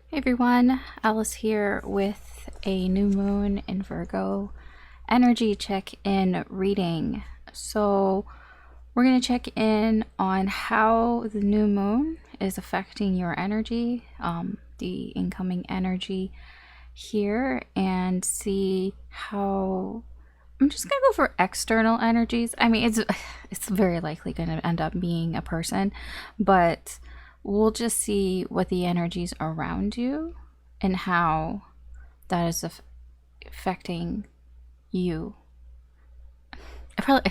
Hey everyone, Alice here with a new moon in Virgo energy check-in reading. So we're going to check in on how the new moon is affecting your energy, the incoming energy here, and see how I'm just going to go for external energies. I mean, it's very likely going to end up being a person, but we'll just see what the energies around you and how that is affecting you. I'm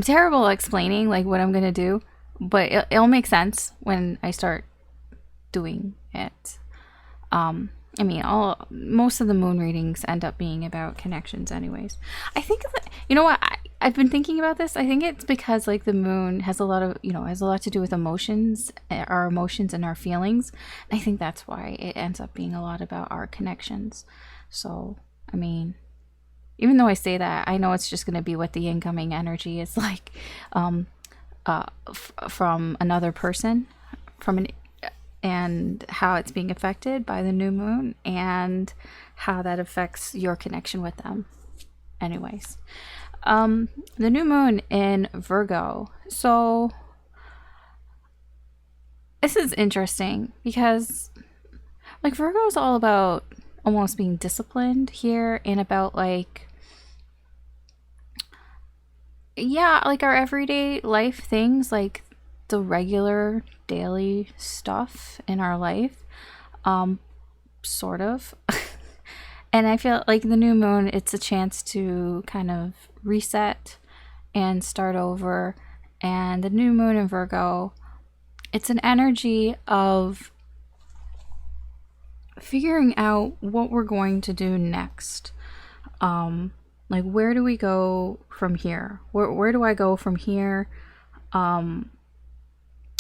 terrible at explaining like what I'm gonna do, but it'll make sense when I start doing it. I mean, most of the moon readings end up being about connections, anyways. I think you know what I've been thinking about this. I think it's because like the moon has a lot of has a lot to do with emotions, our emotions and our feelings. And I think that's why it ends up being a lot about our connections. So I mean, even though I say that, I know it's just going to be what the incoming energy is like from another person, and how it's being affected by the new moon and how that affects your connection with them. Anyways, the new moon in Virgo. So this is interesting because like Virgo is all about almost being disciplined here and about like like our everyday life things, like the regular daily stuff in our life, sort of. And I feel like the new moon, it's a chance to kind of reset and start over. And the new moon in Virgo, it's an energy of figuring out what we're going to do next. Like, where do we go from here? Where do I go from here?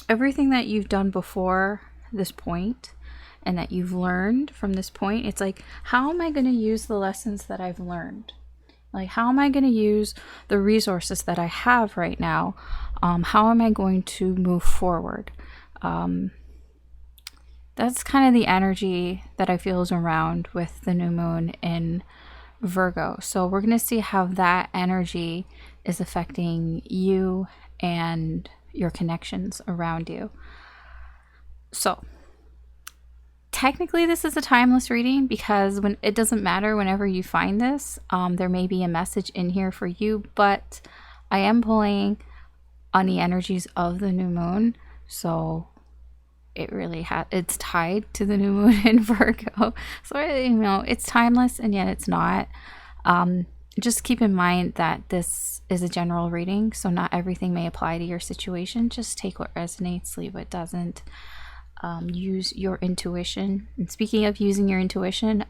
Everything that you've done before this point and that you've learned from this point, it's like, how am I going to use the lessons that I've learned? Like, how am I going to use the resources that I have right now? How am I going to move forward? That's kind of the energy that I feel is around with the new moon in Virgo. So we're going to see how that energy is affecting you and your connections around you. So technically this is a timeless reading because when it doesn't matter whenever you find this, there may be a message in here for you, but I am pulling on the energies of the new moon, so it really it's tied to the new moon in Virgo. So it's timeless and yet it's not. Just keep in mind that this is a general reading, so not everything may apply to your situation. Just take what resonates, leave what doesn't. Use your intuition. And speaking of using your intuition,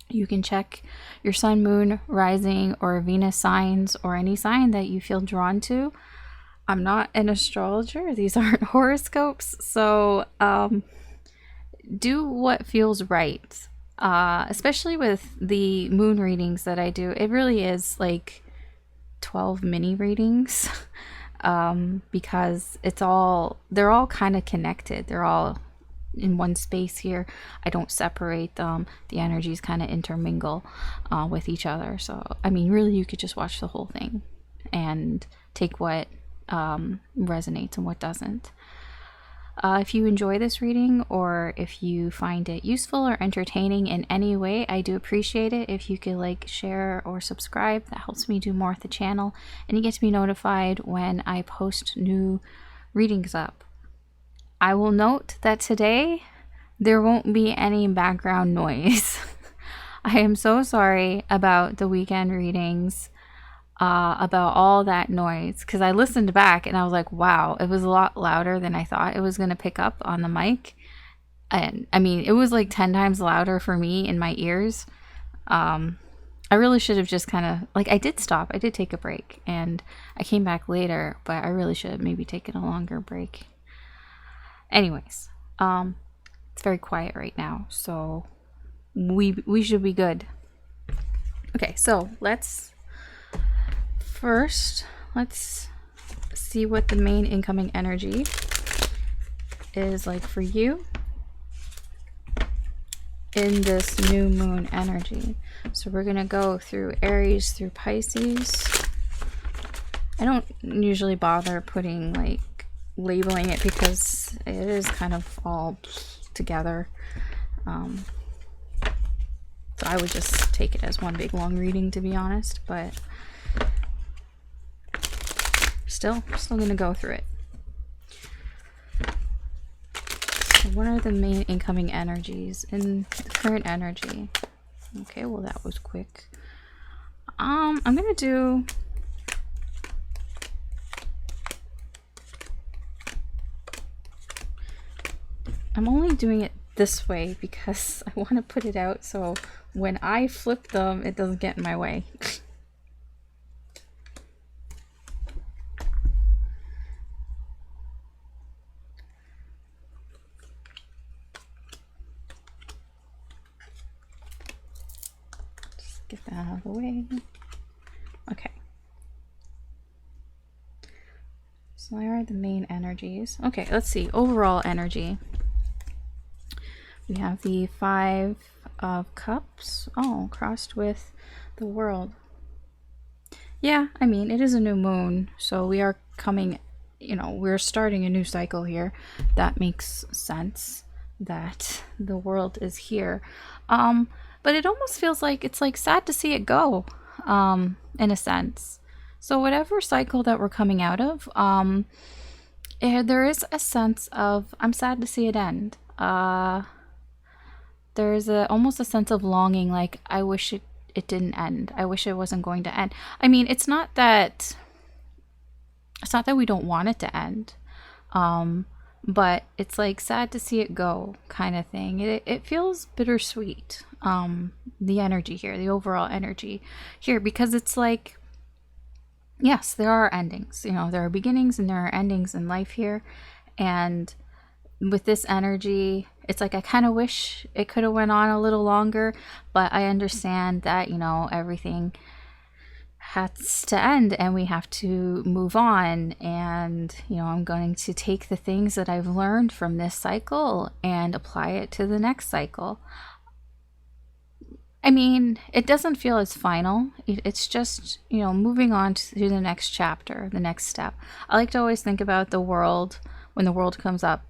you can check your sun, moon, rising, or Venus signs, or any sign that you feel drawn to. I'm not an astrologer. These aren't horoscopes. So do what feels right. Especially with the moon readings that I do. It really is like 12 mini readings. Because they're all kind of connected. They're all in one space here. I don't separate them. The energies kind of intermingle with each other. So, I mean, really, you could just watch the whole thing and take what resonates and what doesn't. If you enjoy this reading or if you find it useful or entertaining in any way, I do appreciate it if you could like, share, or subscribe. That helps me do more with the channel, and you get to be notified when I post new readings up. I will note that today there won't be any background noise. I am so sorry about the weekend readings. About all that noise, because I listened back and I was like, wow, it was a lot louder than I thought it was going to pick up on the mic. And I mean, it was like 10 times louder for me in my ears. I really should have just kind of like, I did take a break and I came back later, but I really should have maybe taken a longer break. Anyways, it's very quiet right now, so we should be good. Okay, so let's see what the main incoming energy is like for you. in this new moon energy. So we're going to go through Aries through Pisces. I don't usually bother putting like labeling it because it is kind of all together. So I would just take it as one big long reading, to be honest, but still gonna go through it. So what are the main incoming energies in the current energy? Okay, well that was quick. I'm gonna do I'm only doing it this way because I want to put it out so when I flip them, it doesn't get in my way. Just get that out of the way. Okay. So there are the main energies. Okay, let's see. Overall energy. We have the 5 of Cups. Oh, crossed with the World. Yeah, I mean, it is a new moon, so we are coming, you know, we're starting a new cycle here. That makes sense that the World is here. But it almost feels like it's like sad to see it go, in a sense. So whatever cycle that we're coming out of, there is a sense of, I'm sad to see it end. There's almost a sense of longing, like I wish it didn't end. I wish it wasn't going to end. I mean, it's not that we don't want it to end, but it's like sad to see it go kind of thing. It feels bittersweet, the energy here, the overall energy here, because it's like, yes, there are endings, you know, there are beginnings and there are endings in life here. And with this energy, it's like I kind of wish it could have went on a little longer, but I understand that, you know, everything has to end and we have to move on. And, you know, I'm going to take the things that I've learned from this cycle and apply it to the next cycle. I mean, it doesn't feel as final. It's just, you know, moving on to the next chapter, the next step. I like to always think about the World. When the World comes up,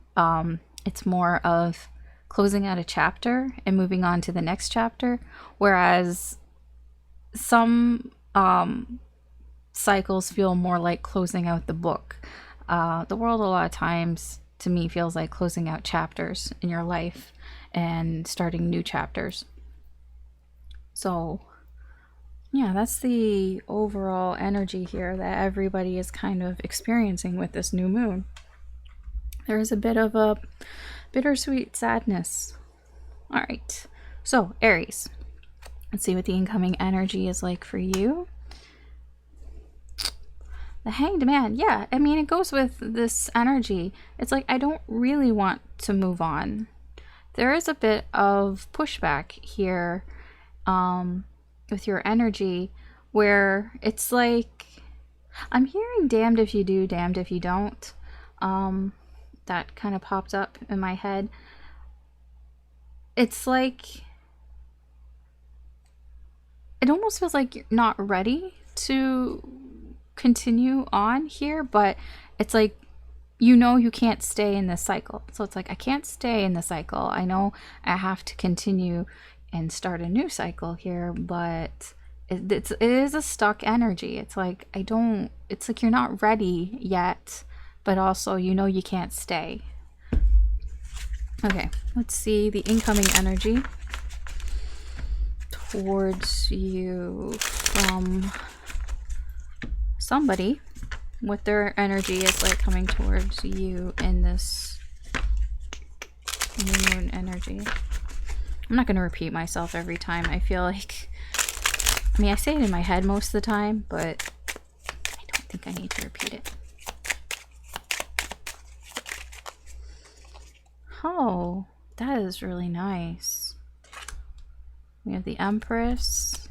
it's more of closing out a chapter and moving on to the next chapter, whereas some cycles feel more like closing out the book. The World a lot of times to me feels like closing out chapters in your life and starting new chapters. So yeah, that's the overall energy here that everybody is kind of experiencing with this new moon. There is a bit of a bittersweet sadness. All right, so Aries, let's see what the incoming energy is like for you. The Hanged Man. Yeah, I mean, it goes with this energy. It's like I don't really want to move on. There is a bit of pushback here with your energy, where it's like I'm hearing damned if you do, damned if you don't. That kind of popped up in my head. It's like it almost feels like you're not ready to continue on here, but it's like, you know, you can't stay in this cycle. So it's like, I can't stay in the cycle. I know I have to continue and start a new cycle here, but it is a stuck energy. It's like, it's like you're not ready yet, but also, you know, you can't stay. Okay, let's see the incoming energy towards you from somebody, what their energy is like coming towards you in this new moon energy. I'm not going to repeat myself every time. I feel like, I mean, I say it in my head most of the time, but I don't think I need to repeat it. Oh, that is really nice. We have the Empress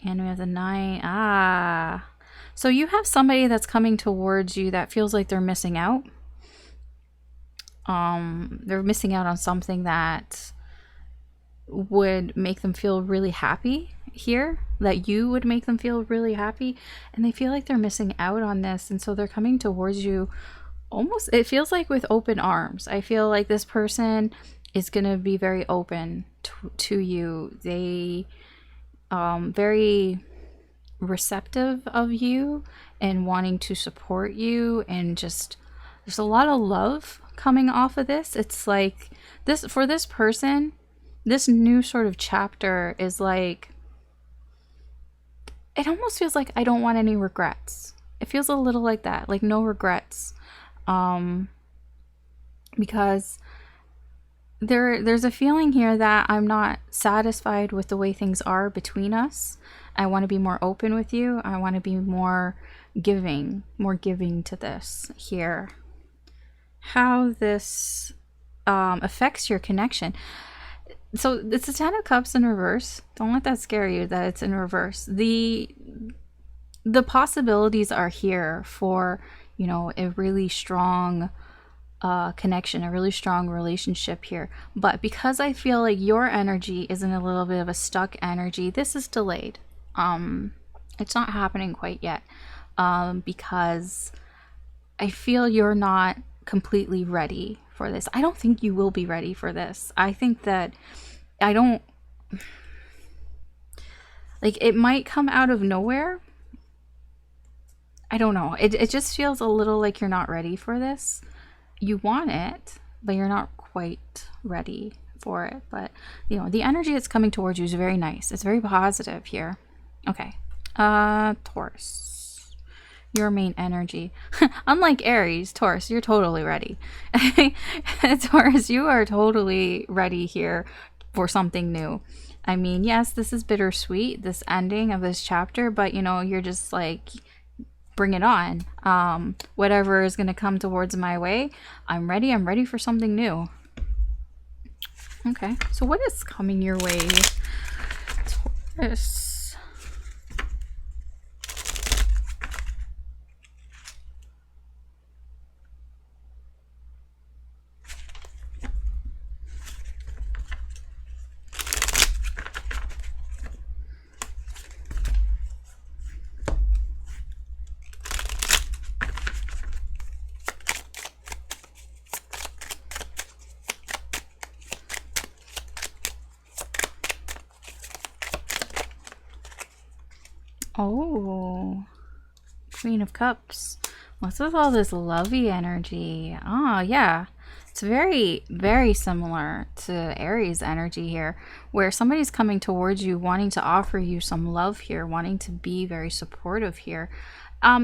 and we have the Nine. Ah, so you have somebody that's coming towards you that feels like they're missing out. They're missing out on something that would make them feel really happy here, that you would make them feel really happy, and they feel like they're missing out on this, and so they're coming towards you almost, it feels like with open arms. I feel like this person is going to be very open to you. They very receptive of you and wanting to support you, and just there's a lot of love coming off of this. It's like this, for this person, this new sort of chapter is like, it almost feels like I don't want any regrets. It feels a little like that, like no regrets. Because there's a feeling here that I'm not satisfied with the way things are between us. I want to be more open with you. I want to be more giving to this here. How this affects your connection. So it's the 10 of Cups in reverse. Don't let that scare you that it's in reverse. The possibilities are here for, you know, a really strong connection, a really strong relationship here. But because I feel like your energy is in a little bit of a stuck energy, this is delayed. It's not happening quite yet, because I feel you're not completely ready for this. I don't think you will be ready for this. I think that like, it might come out of nowhere. I don't know. It just feels a little like you're not ready for this. You want it, but you're not quite ready for it. But, you know, the energy that's coming towards you is very nice. It's very positive here. Okay. Taurus. Your main energy. Unlike Aries, Taurus, you're totally ready. Taurus, you are totally ready here for something new. I mean, yes, this is bittersweet, this ending of this chapter, but, you know, you're just like, bring it on. Whatever is going to come towards my way, I'm ready for something new. Okay, so what is coming your way, Taurus? Oh, Queen of Cups. What's with all this lovey energy? Oh, yeah. It's very, very similar to Aries energy here, where somebody's coming towards you, wanting to offer you some love here, wanting to be very supportive here.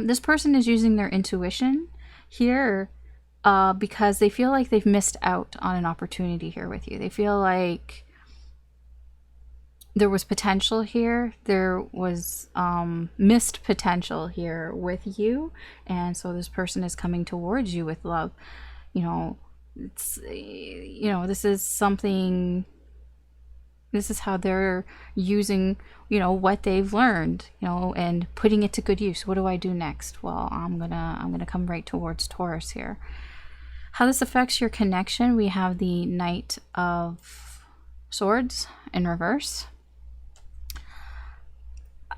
This person is using their intuition here because they feel like they've missed out on an opportunity here with you. They feel like there was potential here. There was missed potential here with you. And so this person is coming towards you with love. You know, it's, you know, this is something, this is how they're using, you know, what they've learned, you know, and putting it to good use. What do I do next? Well, I'm gonna come right towards Taurus here. How this affects your connection, we have the Knight of Swords in reverse.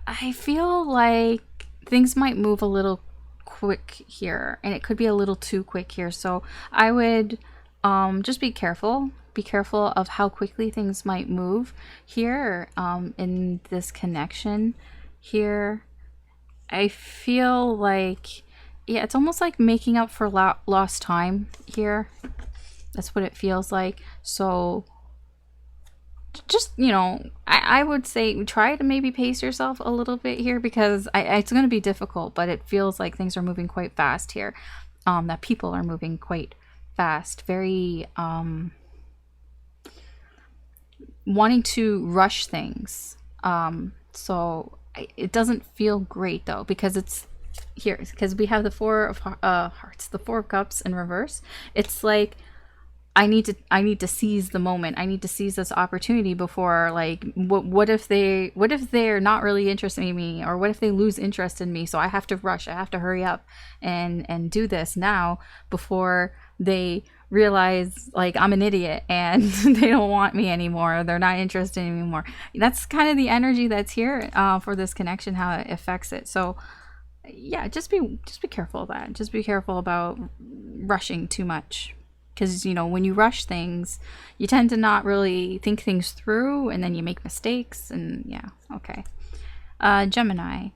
I feel like things might move a little quick here, and it could be a little too quick here. So I would just be careful. Be careful of how quickly things might move here in this connection here. I feel like, yeah, it's almost like making up for lost time here. That's what it feels like. So just, you know, I would say try to maybe pace yourself a little bit here, because it's going to be difficult, but it feels like things are moving quite fast here. That people are moving quite fast, very wanting to rush things. So it doesn't feel great though, because it's here, because we have the Four of Hearts, the Four of Cups in reverse. It's like, I need to seize the moment. I need to seize this opportunity before, like, what if they're not really interested in me, or what if they lose interest in me? So I have to rush. I have to hurry up and do this now before they realize like I'm an idiot and they don't want me anymore. They're not interested anymore. That's kind of the energy that's here for this connection, how it affects it. So yeah, just be careful of that. Just be careful about rushing too much. Because, you know, when you rush things, you tend to not really think things through, and then you make mistakes, and yeah, okay. Gemini.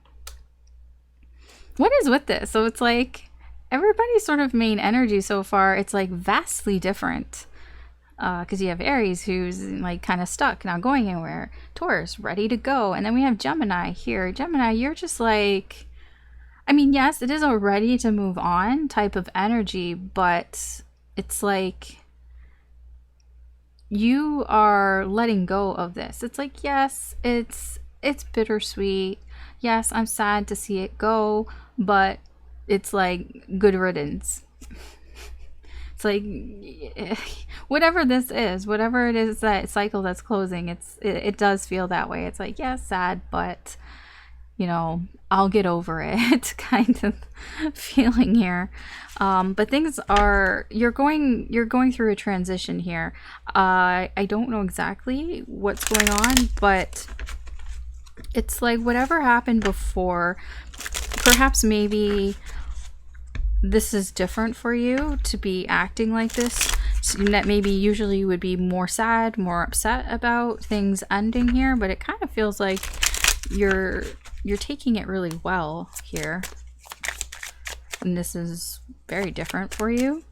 What is with this? So it's like everybody's sort of main energy so far, it's like vastly different. Because you have Aries, who's like kind of stuck, not going anywhere. Taurus, ready to go. And then we have Gemini here. Gemini, you're just like, I mean, yes, it is a ready to move on type of energy, but it's like you are letting go of this. It's like, yes, it's bittersweet. Yes, I'm sad to see it go, but it's like good riddance. It's like whatever this is, whatever it is, that cycle that's closing, it does feel that way. It's like, yeah, sad, but you know, I'll get over it kind of feeling here. But things are, you're going through a transition here. I don't know exactly what's going on, but it's like whatever happened before, perhaps maybe this is different for you to be acting like this. So that maybe usually you would be more sad, more upset about things ending here, but it kind of feels like you're taking it really well here. And this is very different for you.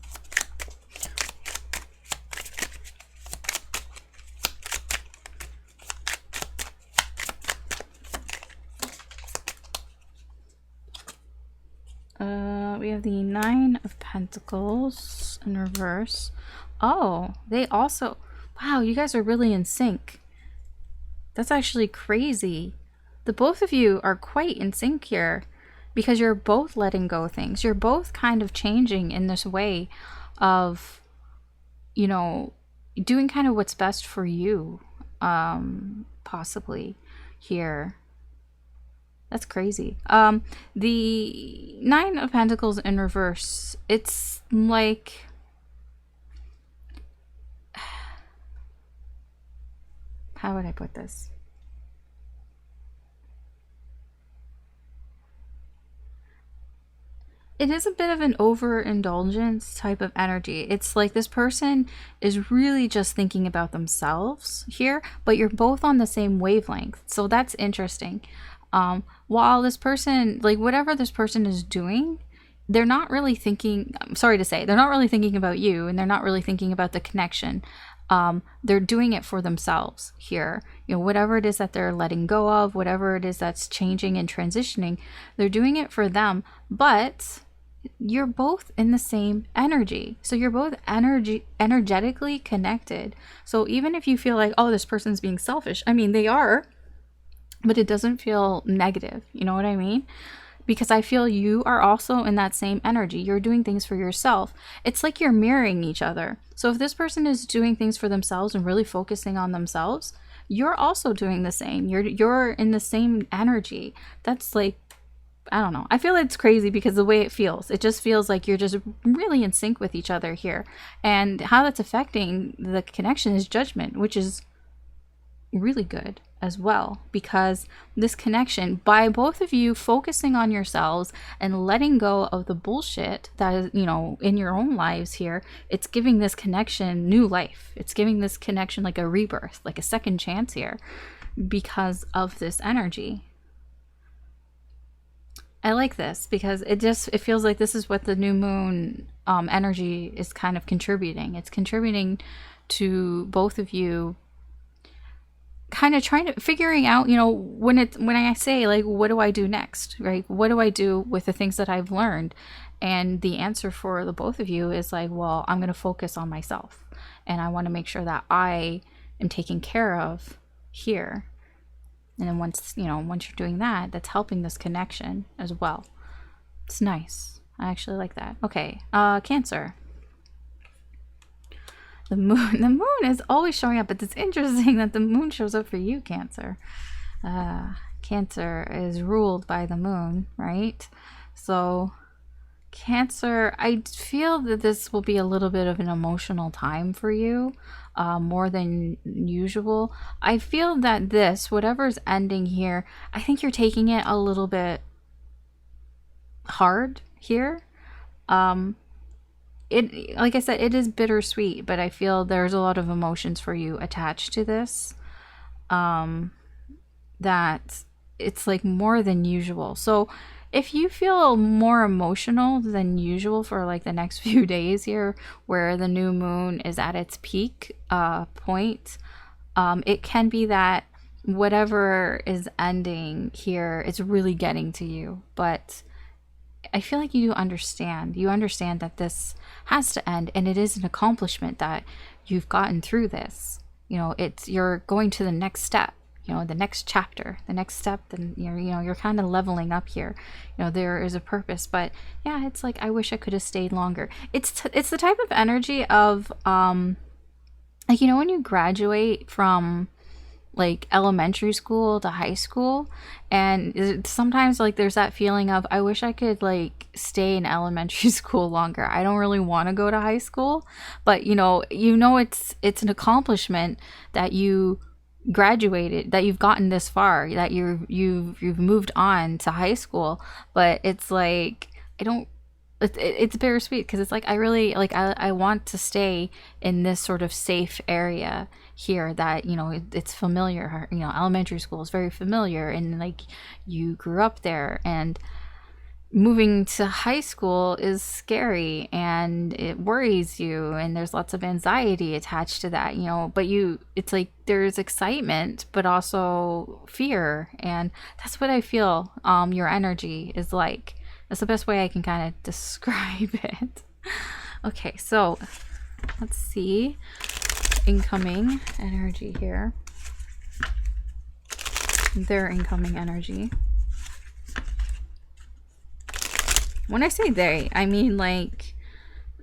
We have the Nine of Pentacles in reverse. Oh, they also, wow, you guys are really in sync. That's actually crazy. The both of you are quite in sync here because you're both letting go of things. You're both kind of changing in this way of, you know, doing kind of what's best for you, possibly here. That's crazy. The Nine of Pentacles in reverse, it's like, how would I put this? It is a bit of an overindulgence type of energy. It's like this person is really just thinking about themselves here, but you're both on the same wavelength. So that's interesting. While this person, like whatever this person is doing, they're not really thinking, I'm sorry to say, they're not really thinking about you, and they're not really thinking about the connection. They're doing it for themselves here. You know, whatever it is that they're letting go of, whatever it is that's changing and transitioning, they're doing it for them, but you're both in the same energy. So you're both energetically connected. So even if you feel like, oh, this person's being selfish, I mean, they are, but it doesn't feel negative. You know what I mean? Because I feel you are also in that same energy. You're doing things for yourself. It's like you're mirroring each other. So if this person is doing things for themselves and really focusing on themselves, you're also doing the same. You're in the same energy. That's like, I don't know. I feel it's crazy because the way it feels, it just feels like you're just really in sync with each other here. And how that's affecting the connection is judgment, which is really good as well, because this connection, by both of you focusing on yourselves and letting go of the bullshit that is, you know, in your own lives here, it's giving this connection new life. It's giving this connection like a rebirth, like a second chance here because of this energy. I like this because it feels like this is what the new moon energy is kind of contributing. It's contributing to both of you kind of figuring out, you know, when I say like, what do I do next, right? What do I do with the things that I've learned? And the answer for the both of you is like, well, I'm going to focus on myself, and I want to make sure that I am taken care of here. And then once you're doing that, that's helping this connection as well. It's nice. I actually like that. Okay, Cancer. The moon is always showing up, but it's interesting that the moon shows up for you, Cancer. Cancer is ruled by the moon, right? So Cancer, I feel that this will be a little bit of an emotional time for you, more than usual. I feel that this, whatever's ending here, I think you're taking it a little bit hard here. It, like I said, it is bittersweet, but I feel there's a lot of emotions for you attached to this. That it's like more than usual. So if you feel more emotional than usual for like the next few days here, where the new moon is at its peak point, it can be that whatever is ending here, it's really getting to you. But I feel like you understand. You understand that this has to end, and it is an accomplishment that you've gotten through this. You know, it's you're going to the next step. You know, the next chapter, the next step, and you're kind of leveling up here. You know, there is a purpose, but yeah, it's like I wish I could have stayed longer. It's the type of energy of like, you know, when you graduate from like elementary school to high school, and sometimes like there's that feeling of I wish I could like stay in elementary school longer. I don't really want to go to high school, but it's an accomplishment that you graduated, that you've gotten this far, that you've moved on to high school. But it's like I don't it's bittersweet, because it's like I really like I want to stay in this sort of safe area here that it's familiar. Elementary school is very familiar, and like you grew up there, and moving to high school is scary and it worries you, and there's lots of anxiety attached to that, but it's like there's excitement but also fear, and that's what I feel your energy is like. That's the best way I can kind of describe it. Okay, so let's see incoming energy here, their incoming energy. When I say they, I mean like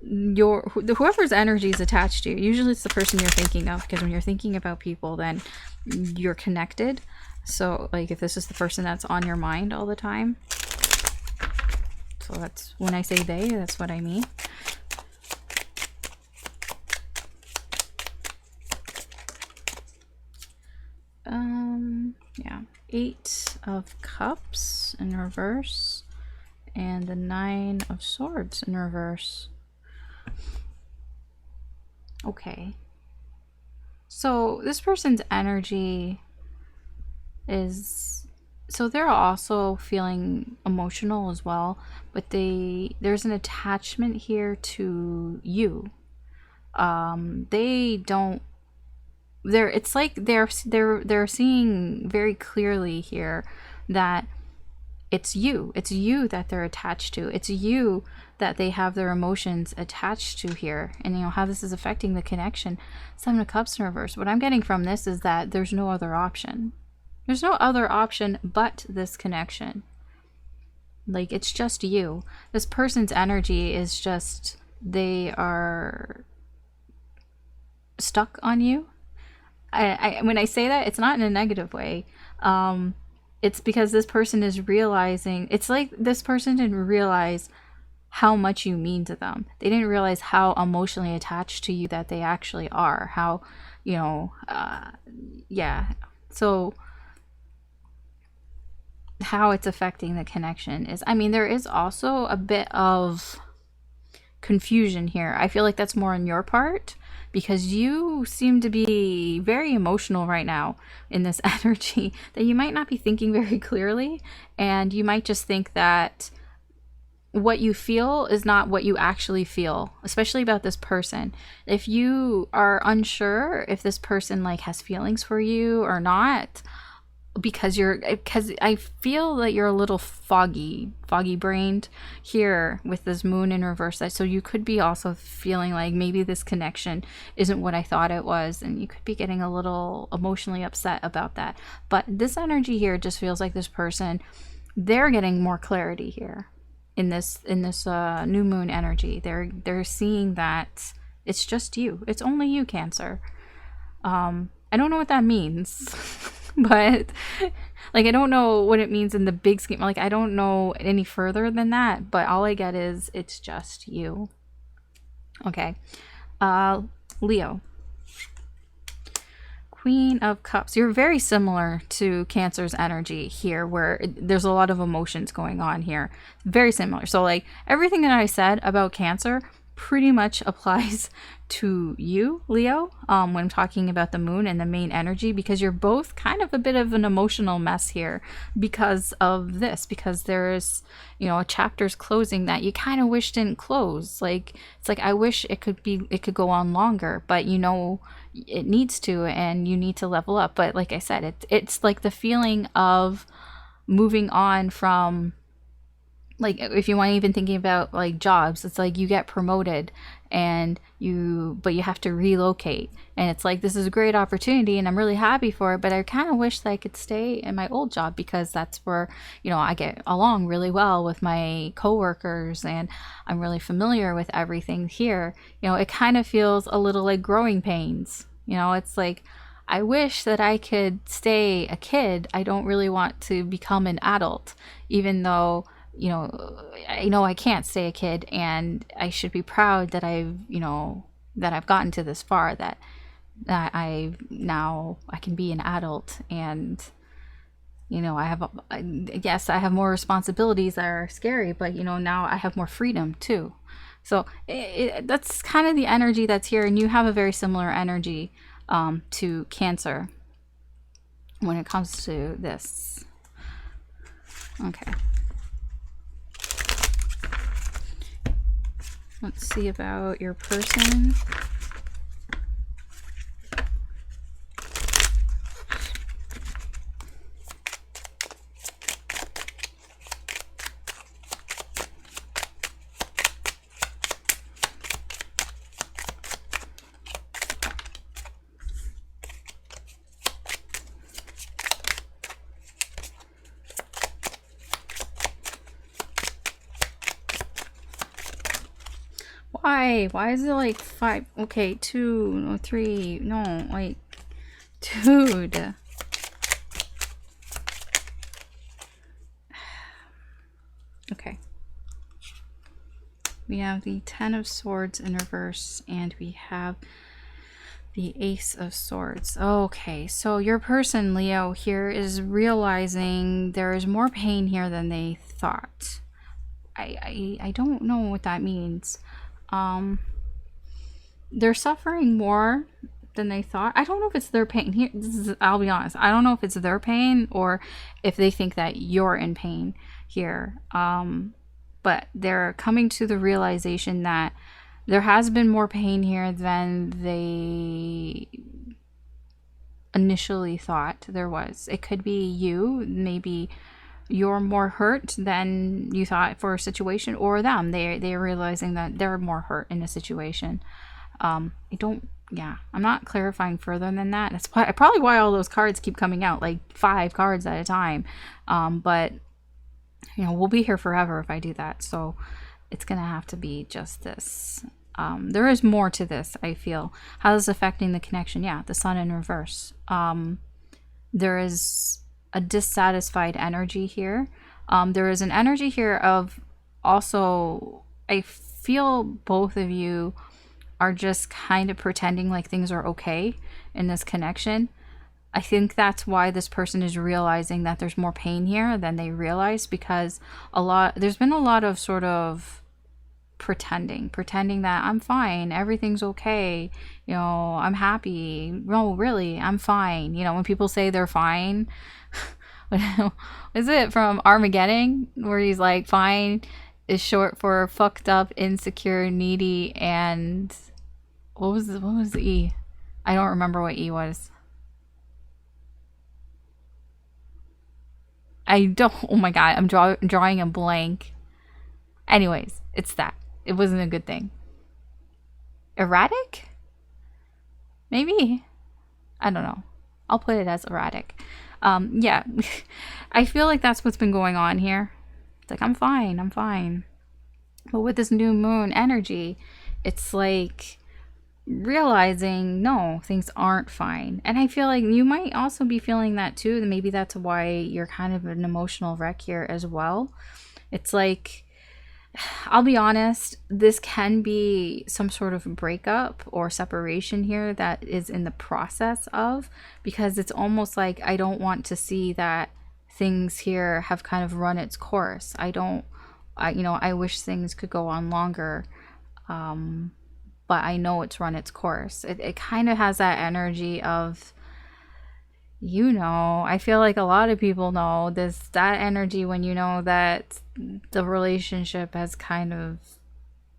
whoever's energy is attached to you. Usually it's the person you're thinking of, because when you're thinking about people, then you're connected. So like if this is the person that's on your mind all the time, so that's when I say they, that's what I mean. Yeah, 8 of Cups in reverse, and the 9 of Swords in reverse. Okay. So this person's energy is, so they're also feeling emotional as well, but there's an attachment here to you. It's like they're seeing very clearly here that it's you that they're attached to. It's you that they have their emotions attached to here, and how this is affecting the connection. 7 of Cups in reverse. What I'm getting from this is that there's no other option. There's no other option but this connection. Like, it's just you. This person's energy is just, they are stuck on you. When I say that, it's not in a negative way. It's because this person is realizing, it's like this person didn't realize how much you mean to them. They didn't realize how emotionally attached to you that they actually are. How, yeah. So how it's affecting the connection is, there is also a bit of confusion here. I feel like that's more on your part, because you seem to be very emotional right now in this energy, that you might not be thinking very clearly, and you might just think that what you feel is not what you actually feel, especially about this person. If you are unsure if this person like has feelings for you or not, because I feel that you're a little foggy brained here with this moon in reverse. So you could be also feeling like maybe this connection isn't what I thought it was, and you could be getting a little emotionally upset about that. But this energy here just feels like this person, they're getting more clarity here in this new moon energy. They're seeing that it's just you. It's only you, Cancer. I don't know what that means. But Like, I don't know what it means in the big scheme. Like, I don't know any further than that, but all I get is it's just you. Okay. Leo. Queen of Cups. You're very similar to Cancer's energy here, where there's a lot of emotions going on here. Very similar. So, like, everything that I said about Cancer pretty much applies to you, Leo, when I'm talking about the moon and the main energy, because you're both kind of a bit of an emotional mess here because of this, because there's, you know, a chapter's closing that you kind of wish didn't close. Like, it's like, I wish it could go on longer, but you know, it needs to, and you need to level up. But like I said, it's like the feeling of moving on from, like, if you want, even thinking about like jobs, it's like you get promoted but you have to relocate, and it's like, this is a great opportunity and I'm really happy for it, but I kind of wish that I could stay in my old job, because that's where, you know, I get along really well with my coworkers and I'm really familiar with everything here. You know, it kind of feels a little like growing pains. You know, it's like, I wish that I could stay a kid. I don't really want to become an adult, even though, you know I can't stay a kid, and I should be proud that I've gotten to this far, that I can be an adult, and you know, yes, I have more responsibilities that are scary, but you know, now I have more freedom too. So that's kind of the energy that's here, and you have a very similar energy to Cancer when it comes to this. Okay. Let's see about your person. Why is it like 5? Okay, 2, no, 3, no, like, dude. Okay. We have the 10 of Swords in reverse, and we have the Ace of Swords. Okay, so your person, Leo, here is realizing there is more pain here than they thought. I don't know what that means. They're suffering more than they thought. I don't know if it's their pain here. I'll be honest, I don't know if it's their pain or if they think that you're in pain here. But they're coming to the realization that there has been more pain here than they initially thought there was. It could be you, maybe you're more hurt than you thought for a situation, or them. They're realizing that they're more hurt in a situation. I'm not clarifying further than that. That's probably why all those cards keep coming out, like 5 cards at a time. But you know, we'll be here forever if I do that. So it's gonna have to be just this. There is more to this, I feel. How is this affecting the connection? Yeah, the Sun in reverse. There is a dissatisfied energy here. There is an energy here of also, I feel both of you are just kind of pretending like things are okay in this connection. I think that's why this person is realizing that there's more pain here than they realize, because there's been a lot of sort of pretending that I'm fine, everything's okay, you know, I'm happy. No, really, I'm fine. You know, when people say they're fine, is it from Armageddon, where he's like, fine is short for fucked up, insecure, needy, and what was the E? I don't remember what E was. Oh my god, I'm drawing a blank. Anyways, it's that. It wasn't a good thing. Erratic? Maybe. I don't know. I'll put it as erratic. Yeah. I feel like that's what's been going on here. It's like, I'm fine. But with this new moon energy, it's like realizing no, things aren't fine. And I feel like you might also be feeling that too. Maybe that's why you're kind of an emotional wreck here as well. It's like, I'll be honest, this can be some sort of breakup or separation here that is in the process of, because it's almost like I don't want to see that things here have kind of run its course. I wish things could go on longer. But I know it's run its course. It kind of has that energy of, I feel like a lot of people know that energy when you know that the relationship has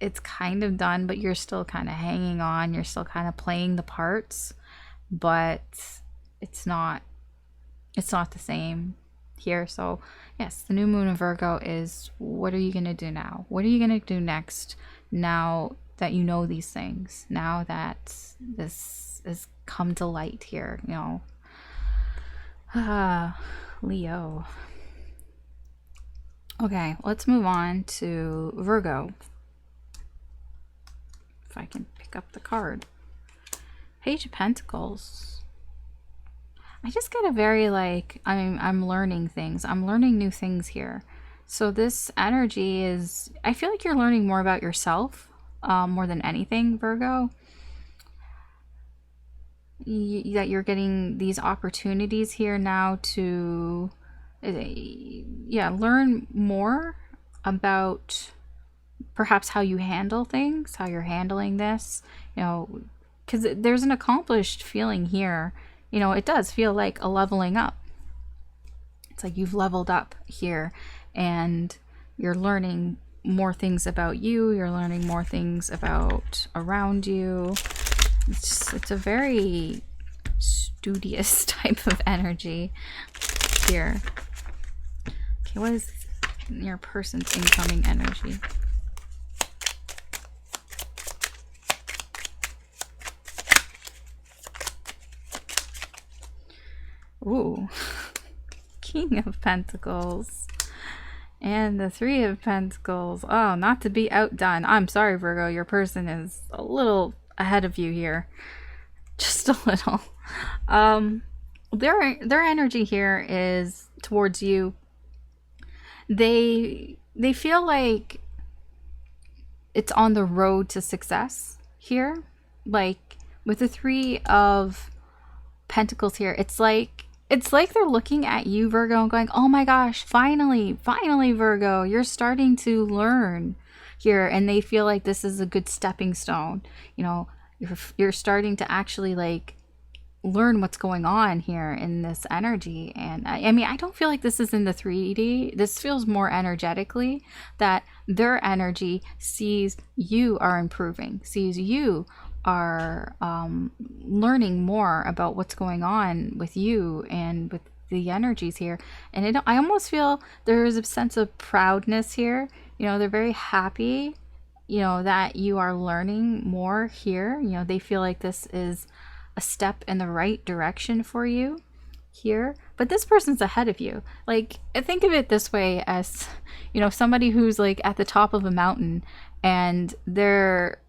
it's kind of done, but you're still kind of hanging on. You're still kind of playing the parts, but it's not the same here. So yes, the new moon in Virgo is, what are you going to do now? What are you going to do next now that you know these things? Now that this has come to light here, Leo. Okay, let's move on to Virgo. If I can pick up the card. Page of Pentacles. I just get a very I'm learning things. I'm learning new things here. So this energy is, I feel like you're learning more about yourself, more than anything, Virgo. That you're getting these opportunities here now to learn more about perhaps how you handle things, how you're handling this, because there's an accomplished feeling here. It does feel like a leveling up. It's like you've leveled up here and you're learning more things about you, you're learning more things about around you. It's a very studious type of energy here. Okay, what is your person's incoming energy? Ooh, King of Pentacles and the Three of Pentacles. Oh, not to be outdone. I'm sorry, Virgo, your person is a little ahead of you here, just a little. Their energy here is towards you. They feel like it's on the road to success here. Like with the Three of Pentacles here, it's like they're looking at you, Virgo, and going, oh my gosh, finally, Virgo, you're starting to learn here. And they feel like this is a good stepping stone. You're starting to actually learn what's going on here in this energy. And I mean, I don't feel like this is in the 3D. This feels more energetically that their energy sees you are improving, sees you are learning more about what's going on with you and with the energies here. And I almost feel there is a sense of proudness here. They're very happy, that you are learning more here. They feel like this is a step in the right direction for you here. But this person's ahead of you. Think of it this way as, somebody who's at the top of a mountain and they're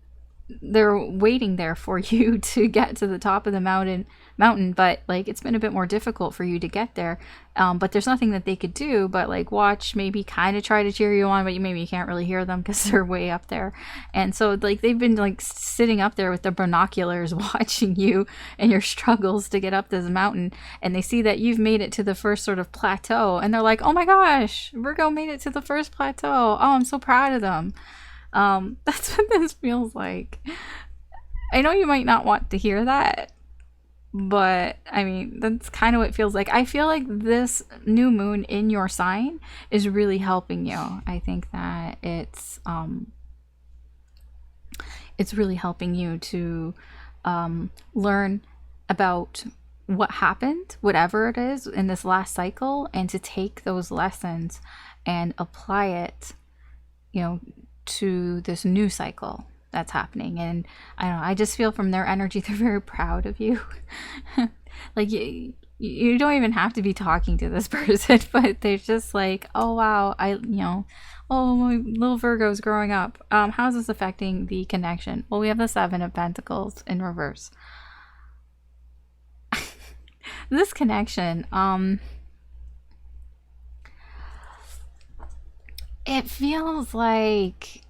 waiting there for you to get to the top of the mountain, but it's been a bit more difficult for you to get there, but there's nothing that they could do but watch, maybe kind of try to cheer you on, but you can't really hear them because they're way up there. And so they've been sitting up there with the binoculars watching you and your struggles to get up this mountain, and they see that you've made it to the first sort of plateau, and they're like, oh my gosh, Virgo made it to the first plateau. Oh, I'm so proud of them. That's what this feels like. I know you might not want to hear that, but I mean, that's kind of what it feels like. I feel like this new moon in your sign is really helping you. I think that it's really helping you to learn about what happened, whatever it is in this last cycle, and to take those lessons and apply it, to this new cycle that's happening. And I don't know, I just feel from their energy they're very proud of you. you don't even have to be talking to this person, but they're just like, oh wow, oh, my little Virgo's growing up. How's this affecting the connection? Well, we have the Seven of Pentacles in reverse. This connection, it feels like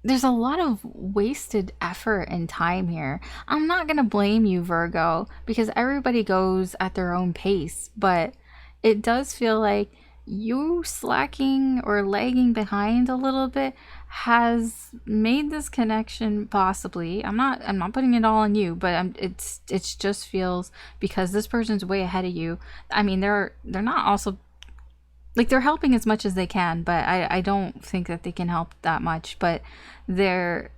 there's a lot of wasted effort and time here. I'm not going to blame you, Virgo, because everybody goes at their own pace, but it does feel like you slacking or lagging behind a little bit has made this connection possibly. I'm not putting it all on you, but it's just feels because this person's way ahead of you. I mean, they're not also like they're helping as much as they can, but I don't think that they can help that much. But they're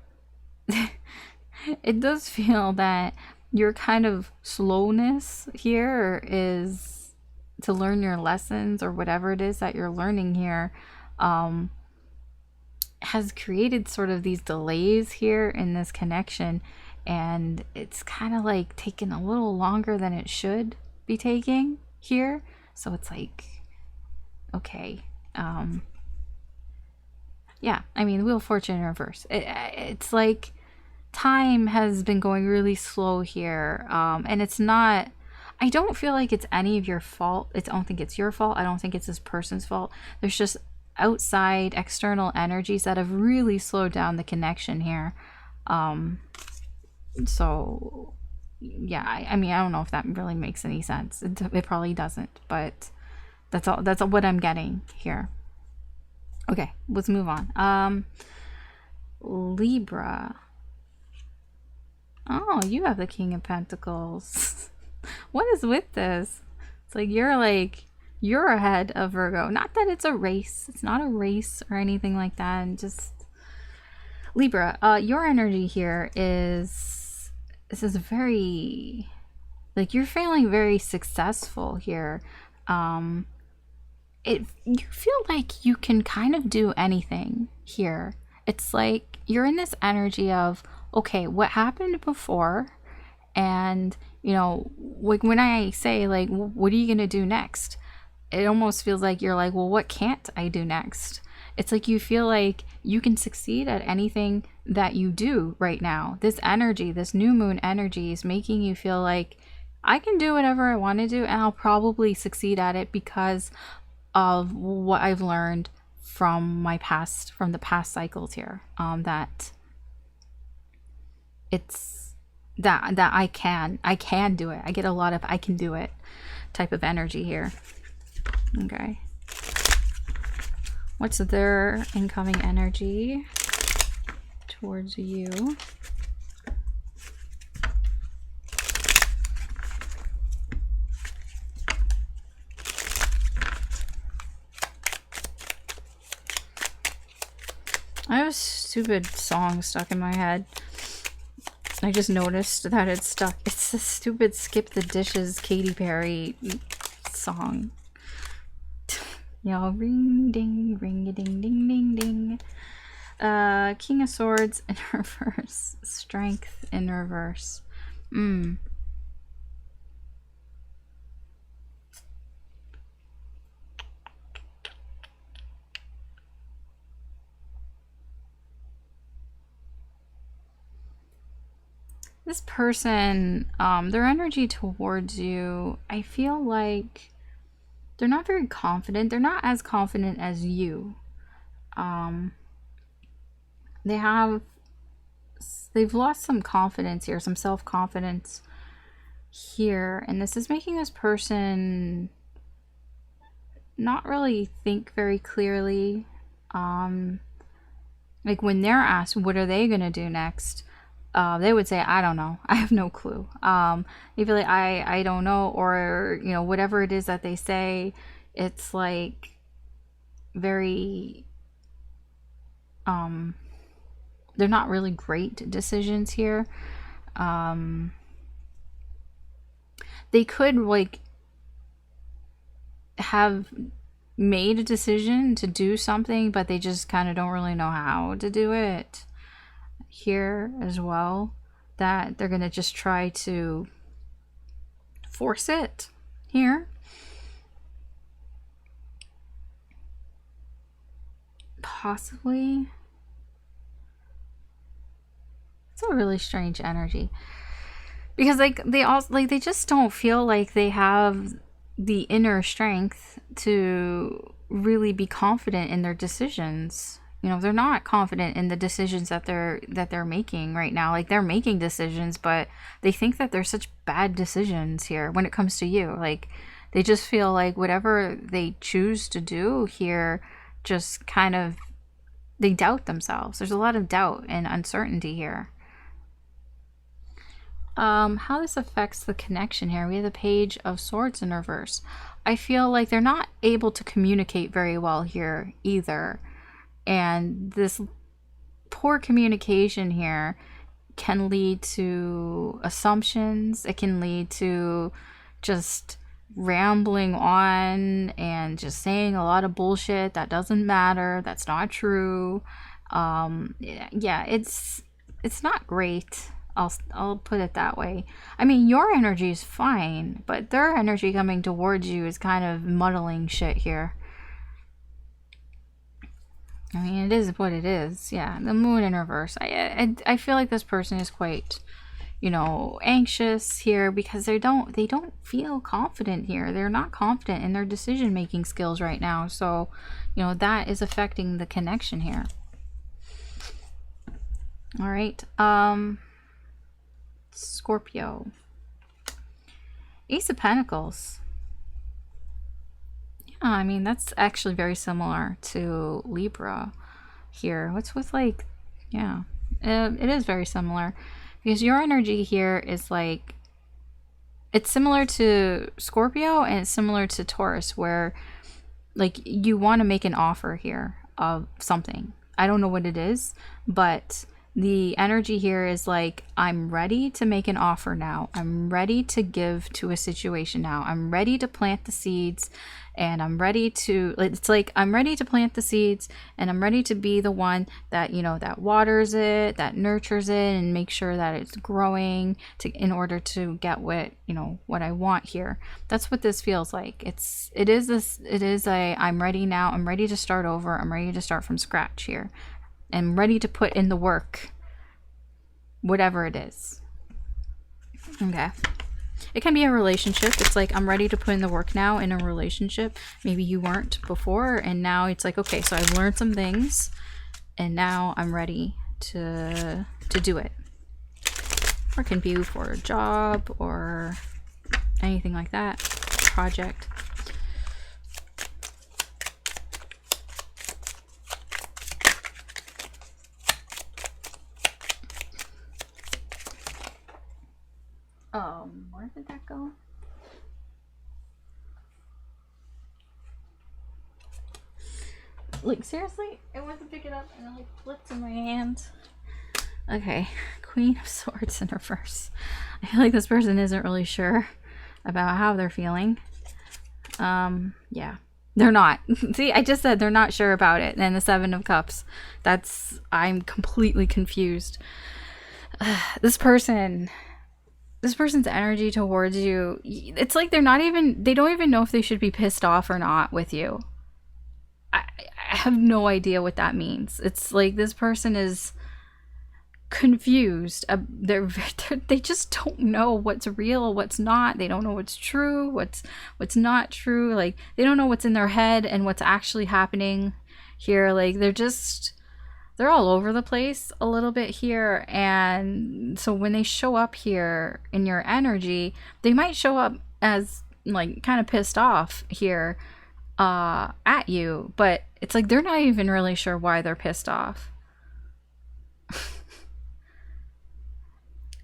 it does feel that your kind of slowness here is to learn your lessons or whatever it is that you're learning here, has created sort of these delays here in this connection, and it's kind of like taking a little longer than it should be taking here. So it's like, okay, yeah, I mean, Wheel of Fortune in reverse. It's like time has been going really slow here, and it's not. I don't feel like it's any of your fault. I don't think it's your fault. I don't think it's this person's fault. There's just outside external energies that have really slowed down the connection here. So yeah, I mean, I don't know if that really makes any sense. It probably doesn't, but that's all what I'm getting here. Okay, let's move on. Libra. Oh, you have the King of Pentacles. What is with this? It's like you're ahead of Virgo. Not that it's a race. It's not a race or anything like that. And just Libra, your energy here is, this is very, like, you're feeling very successful here. You feel like you can kind of do anything here. It's like you're in this energy of, okay, what happened before? And, you know, like when I say, like, what are you going to do next? It almost feels like you're like, well, what can't I do next? It's like you feel like you can succeed at anything that you do right now. This energy, this new moon energy is making you feel like I can do whatever I want to do, and I'll probably succeed at it because of what I've learned from my past, from the past cycles here. That it's that I can do it. I get a lot of I can do it type of energy here. Okay, what's their incoming energy towards you? I have a stupid song stuck in my head. I just noticed that it's stuck. It's a stupid Skip the Dishes Katy Perry song. Y'all, ring ding, ring a ding ding ding ding. King of Swords in reverse. Strength in reverse. This person, their energy towards you, I feel like they're not very confident. They're not as confident as you. They've lost some confidence here, some self-confidence here, and this is making this person not really think very clearly. Like when they're asked what are they gonna do next, they would say, I don't know. I have no clue. They feel like I don't know, or, you know, whatever it is that they say, it's like very, they're not really great decisions here. They could like have made a decision to do something, but they just kind of don't really know how to do it here as well. That they're gonna just try to force it here. Possibly. It's a really strange energy. Because like they just don't feel like they have the inner strength to really be confident in their decisions. You know, they're not confident in the decisions that they're making right now. Like, they're making decisions, but they think that they're such bad decisions here when it comes to you. Like, they just feel like whatever they choose to do here, just kind of, they doubt themselves. There's a lot of doubt and uncertainty here. How this affects the connection here. We have the Page of Swords in reverse. I feel like they're not able to communicate very well here either. And this poor communication here can lead to assumptions. It can lead to just rambling on and just saying a lot of bullshit that doesn't matter, that's not true. Yeah, it's not great. I'll put it that way. I mean, your energy is fine, but their energy coming towards you is kind of muddling shit here. I mean, it is what it is. Yeah, the Moon in reverse. I feel like this person is quite, you know, anxious here because they don't feel confident here. They're not confident in their decision-making skills right now. So, you know, that is affecting the connection here. All right. Scorpio. Ace of Pentacles. Yeah, I mean, that's actually very similar to Libra here. What's with, like, yeah, it is very similar because your energy here is like, it's similar to Scorpio and it's similar to Taurus, where like you want to make an offer here of something. I don't know what it is, but the energy here is like, I'm ready to make an offer now. I'm ready to give to a situation now. I'm ready to plant the seeds, and I'm ready to, it's like, I'm ready to plant the seeds, and I'm ready to be the one that, you know, that waters it, that nurtures it, and make sure that it's growing in order to get what, you know, what I want here. That's what this feels like. It is a, I'm ready now. I'm ready to start over. I'm ready to start from scratch here. And ready to put in the work, whatever it is. Okay. It can be a relationship. It's like, I'm ready to put in the work now in a relationship. Maybe you weren't before, and now it's like, okay, so I've learned some things, and now I'm ready to do it. Or it can be for a job or anything like that. Project. Where did that go? Like, seriously? I went to pick it up and it like flipped in my hand. Okay, Queen of Swords in reverse. I feel like this person isn't really sure about how they're feeling. Yeah. They're not. See, I just said they're not sure about it. And the Seven of Cups. I'm completely confused. This person's energy towards you, it's like they don't even know if they should be pissed off or not with you. I have no idea what that means. It's like this person is confused. They just don't know what's real, what's not. They don't know what's true, what's not true. Like, they don't know what's in their head and what's actually happening here. Like, they're all over the place a little bit here. And so when they show up here in your energy, they might show up as like kind of pissed off here at you, but it's like they're not even really sure why they're pissed off.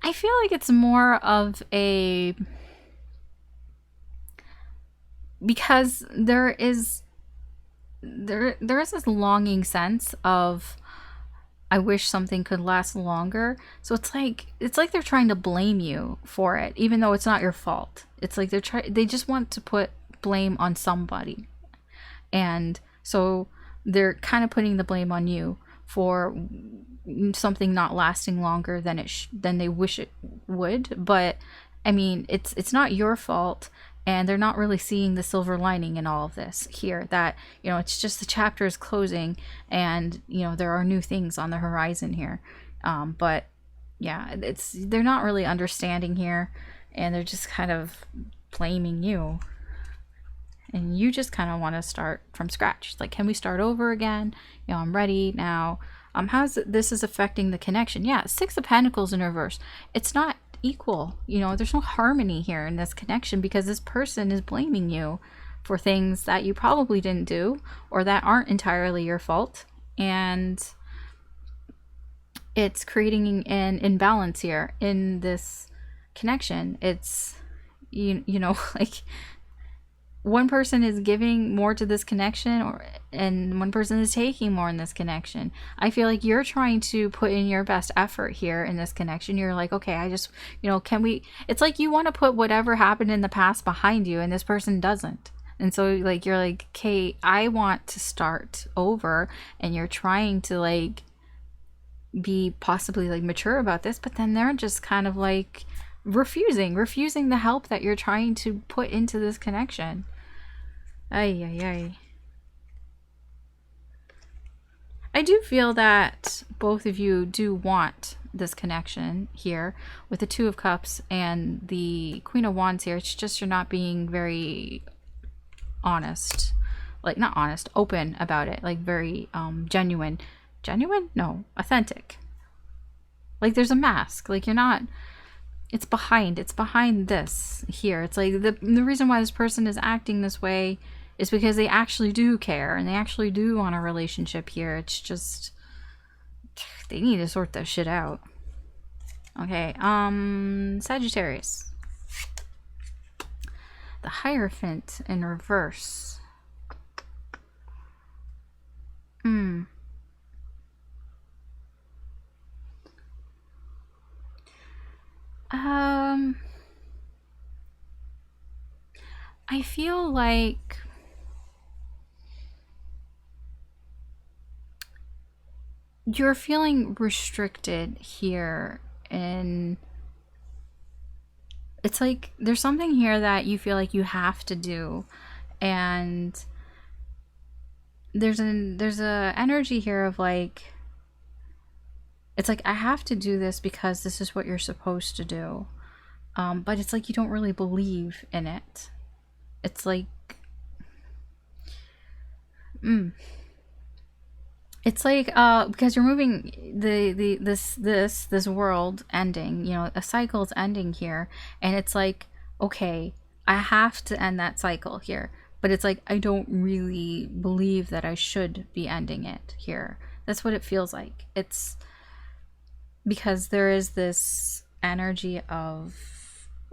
I feel like it's more of a, because there is this longing sense of, I wish something could last longer. So it's like they're trying to blame you for it, even though it's not your fault. It's like they just want to put blame on somebody. And so they're kind of putting the blame on you for something not lasting longer than they wish it would. But I mean, it's not your fault, and they're not really seeing the silver lining in all of this here, that, you know, it's just the chapter is closing, and, you know, there are new things on the horizon here. But yeah, they're not really understanding here, and they're just kind of blaming you. And you just kind of want to start from scratch. Like, can we start over again? You know, I'm ready now. How's this is affecting the connection? Yeah, Six of Pentacles in reverse. It's not equal. You know, there's no harmony here in this connection, because this person is blaming you for things that you probably didn't do, or that aren't entirely your fault. And it's creating an imbalance here in this connection. It's, you know, like, one person is giving more to this connection, and one person is taking more in this connection. I feel like you're trying to put in your best effort here in this connection. You're like, okay, I just, you know, it's like you want to put whatever happened in the past behind you, and this person doesn't. And so, like, you're like, okay, I want to start over, and you're trying to, like, be possibly, like, mature about this, but then they're just kind of, like, refusing the help that you're trying to put into this connection. Ay, ay, ay. I do feel that both of you do want this connection here with the Two of Cups and the Queen of Wands here. It's just you're not being very honest. Like, not honest, open about it. Like, very genuine. Genuine? No, authentic. Like, there's a mask. Like, you're not... It's behind this here. It's like the reason why this person is acting this way is because they actually do care, and they actually do want a relationship here. It's just, they need to sort that shit out. Okay, Sagittarius. The Hierophant in reverse. I feel like you're feeling restricted here, and it's like there's something here that you feel like you have to do, and there's a energy here of like, it's like, I have to do this because this is what you're supposed to do. But it's like you don't really believe in it. It's like, it's like, because you're moving this world ending, you know, a cycle's ending here, and it's like, okay, I have to end that cycle here, but it's like, I don't really believe that I should be ending it here. That's what it feels like. It's because there is this energy of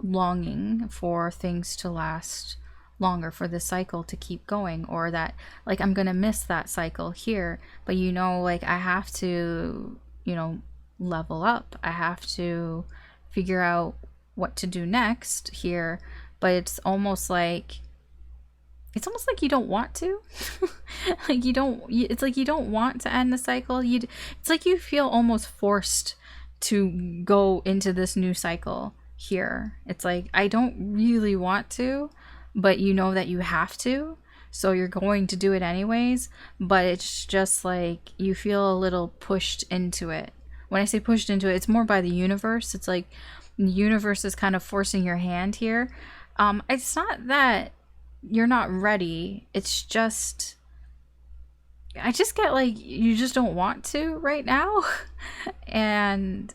longing for things to last longer, for the cycle to keep going, or that, like, I'm gonna miss that cycle here, but, you know, like, I have to, you know, level up. I have to figure out what to do next here, but it's almost like you don't want to. Like, it's like you don't want to end the cycle. It's like you feel almost forced to go into this new cycle here. It's like, I don't really want to, but you know that you have to, so you're going to do it anyways. But it's just like you feel a little pushed into it. When I say pushed into it, it's more by the universe. It's like the universe is kind of forcing your hand here. It's not that you're not ready, it's just, I just get like, you just don't want to right now. And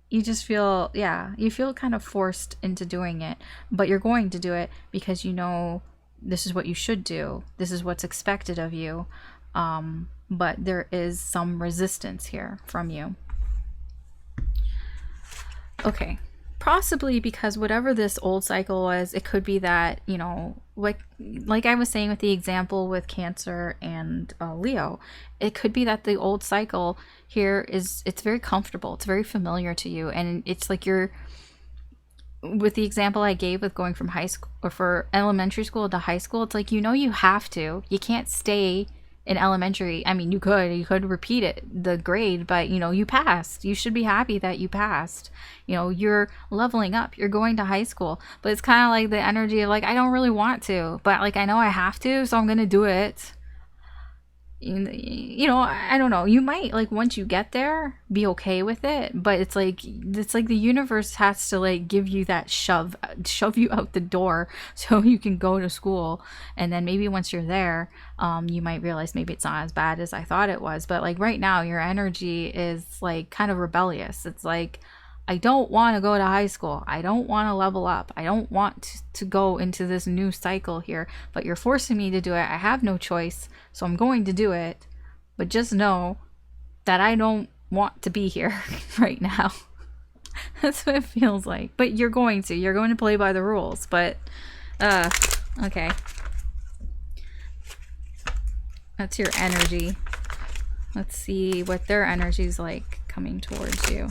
you just feel, yeah, you feel kind of forced into doing it, but you're going to do it because you know this is what you should do. This is what's expected of you. But there is some resistance here from you. Okay. Possibly because whatever this old cycle was, it could be that, you know, like I was saying with the example with Cancer and Leo, it could be that the old cycle here it's very comfortable, it's very familiar to you, and it's like you're, with the example I gave with going from high school or for elementary school to high school, it's like, you know, you have to, you can't stay in elementary. I mean, you could repeat it, the grade, but you know, you passed. You should be happy that you passed. You know, you're leveling up, you're going to high school. But it's kind of like the energy of like, I don't really want to, but like I know I have to, so I'm gonna do it. You know, I don't know, you might, like, once you get there, be okay with it, but it's like the universe has to like give you that shove you out the door so you can go to school. And then maybe once you're there, you might realize maybe it's not as bad as I thought it was. But like right now your energy is like kind of rebellious. It's like, I don't want to go to high school. I don't want to level up. I don't want to go into this new cycle here, but you're forcing me to do it. I have no choice, so I'm going to do it. But just know that I don't want to be here right now. That's what it feels like. But you're going to play by the rules. But, okay. That's your energy. Let's see what their energy's like coming towards you.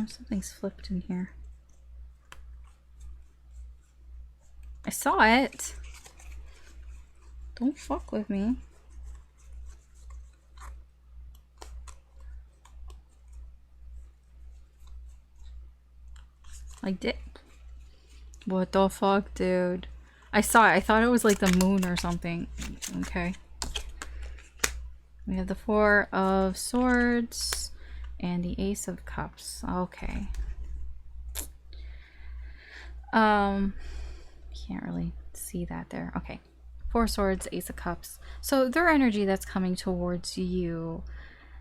Something's flipped in here. I saw it. Don't fuck with me. I did. What the fuck, dude? I saw it. I thought it was like the moon or something. Okay. We have the Four of Swords and the Ace of Cups. Okay. Can't really see that there. Okay. Four Swords, Ace of Cups. So their energy that's coming towards you,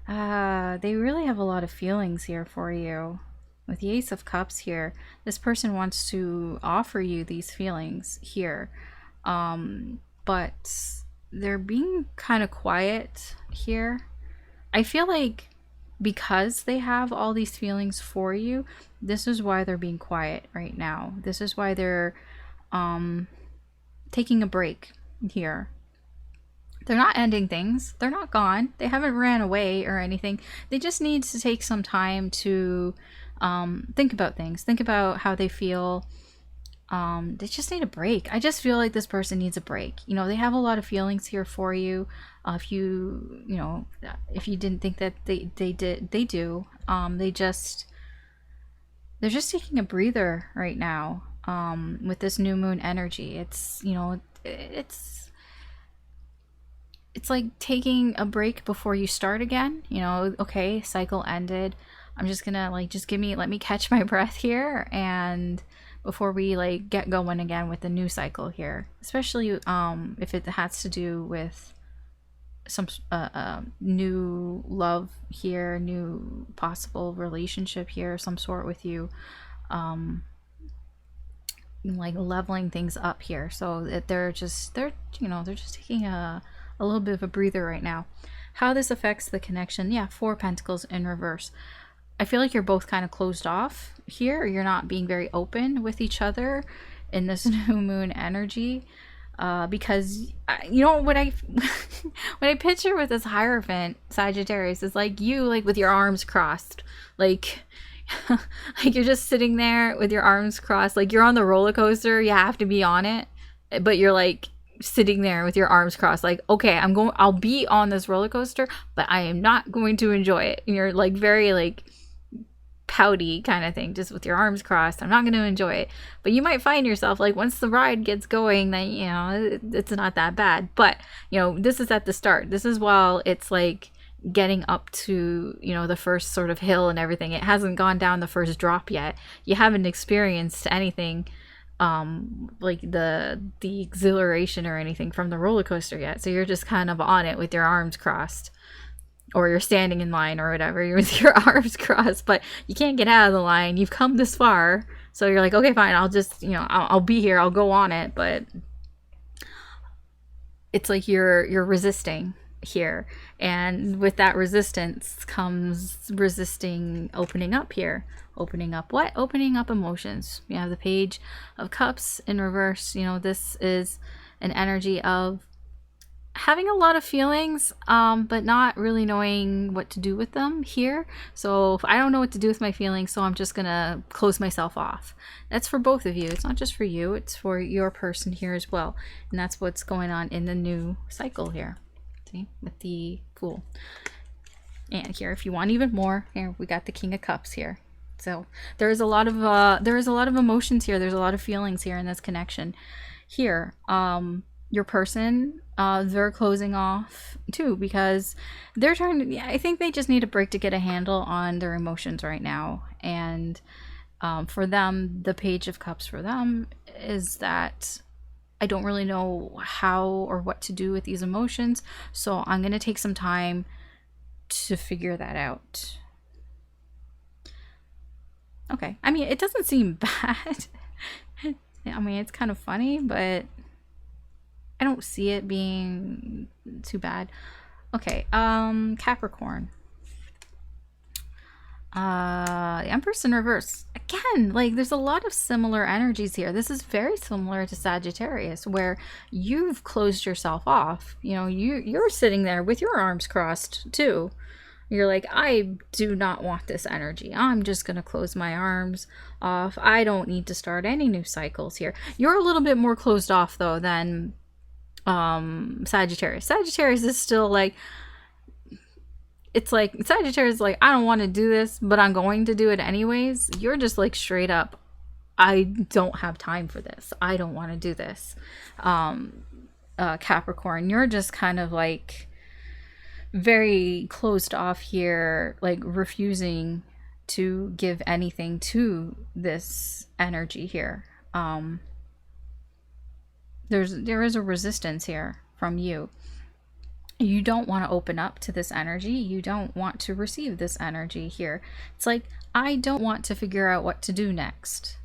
they really have a lot of feelings here for you. With the Ace of Cups here, this person wants to offer you these feelings here. But they're being kind of quiet here. I feel like because they have all these feelings for you, this is why they're being quiet right now. This is why they're taking a break here. They're not ending things. They're not gone. They haven't ran away or anything. They just need to take some time to think about things. Think about how they feel. They just need a break. I just feel like this person needs a break. You know, they have a lot of feelings here for you. If you didn't think that they do. They're just taking a breather right now. With this new moon energy, it's, you know, it's like taking a break before you start again. You know, okay, cycle ended. I'm just gonna like, let me catch my breath here, and before we like get going again with the new cycle here, especially if it has to do with some new love here, new possible relationship here of some sort with you, like leveling things up here. So that they're just taking a little bit of a breather right now. How this affects the connection, yeah, Four Pentacles in reverse. I feel like you're both kind of closed off here. You're not being very open with each other in this new moon energy, because you know what I what I picture with this Hierophant Sagittarius is like you, like with your arms crossed, like like you're just sitting there with your arms crossed, like you're on the roller coaster, you have to be on it, but you're like sitting there with your arms crossed, like, okay, I'll be on this roller coaster, but I am not going to enjoy it. And you're like very like pouty kind of thing, just with your arms crossed. I'm not going to enjoy it. But you might find yourself like, once the ride gets going, then, you know, it's not that bad. But, you know, this is at the start. This is while it's like getting up to, you know, the first sort of hill and everything. It hasn't gone down the first drop yet. You haven't experienced anything like the exhilaration or anything from the roller coaster yet. So you're just kind of on it with your arms crossed, or you're standing in line or whatever, you're with your arms crossed, but you can't get out of the line. You've come this far, so you're like, okay, fine, I'll just, you know, I'll be here, I'll go on it. But it's like you're resisting here, and with that resistance comes resisting opening up here. Opening up what? Opening up emotions. You have the Page of Cups in reverse. You know, this is an energy of having a lot of feelings, but not really knowing what to do with them here. So if I don't know what to do with my feelings, so I'm just gonna close myself off. That's for both of you. It's not just for you, it's for your person here as well. And that's what's going on in the new cycle here. See, with the Fool. And here, if you want even more, here we got the King of Cups here. So there is a lot of emotions here. There's a lot of feelings here in this connection. Here, your person, they're closing off too, because they're trying to, I think they just need a break to get a handle on their emotions right now. And for them, the Page of Cups for them is that I don't really know how or what to do with these emotions, so I'm going to take some time to figure that out. Okay, I mean, it doesn't seem bad. I mean, it's kind of funny, but I don't see it being too bad. Okay, Capricorn. The Empress in reverse. Again, like, there's a lot of similar energies here. This is very similar to Sagittarius, where you've closed yourself off. You know, you're sitting there with your arms crossed too. You're like, I do not want this energy. I'm just going to close my arms off. I don't need to start any new cycles here. You're a little bit more closed off, though, than Sagittarius. Sagittarius is still like, it's like, Sagittarius is like, I don't want to do this, but I'm going to do it anyways. You're just like straight up, I don't have time for this. I don't want to do this. Capricorn, you're just kind of like very closed off here, like refusing to give anything to this energy here. There is a resistance here from you. You don't want to open up to this energy. You don't want to receive this energy here. It's like, I don't want to figure out what to do next.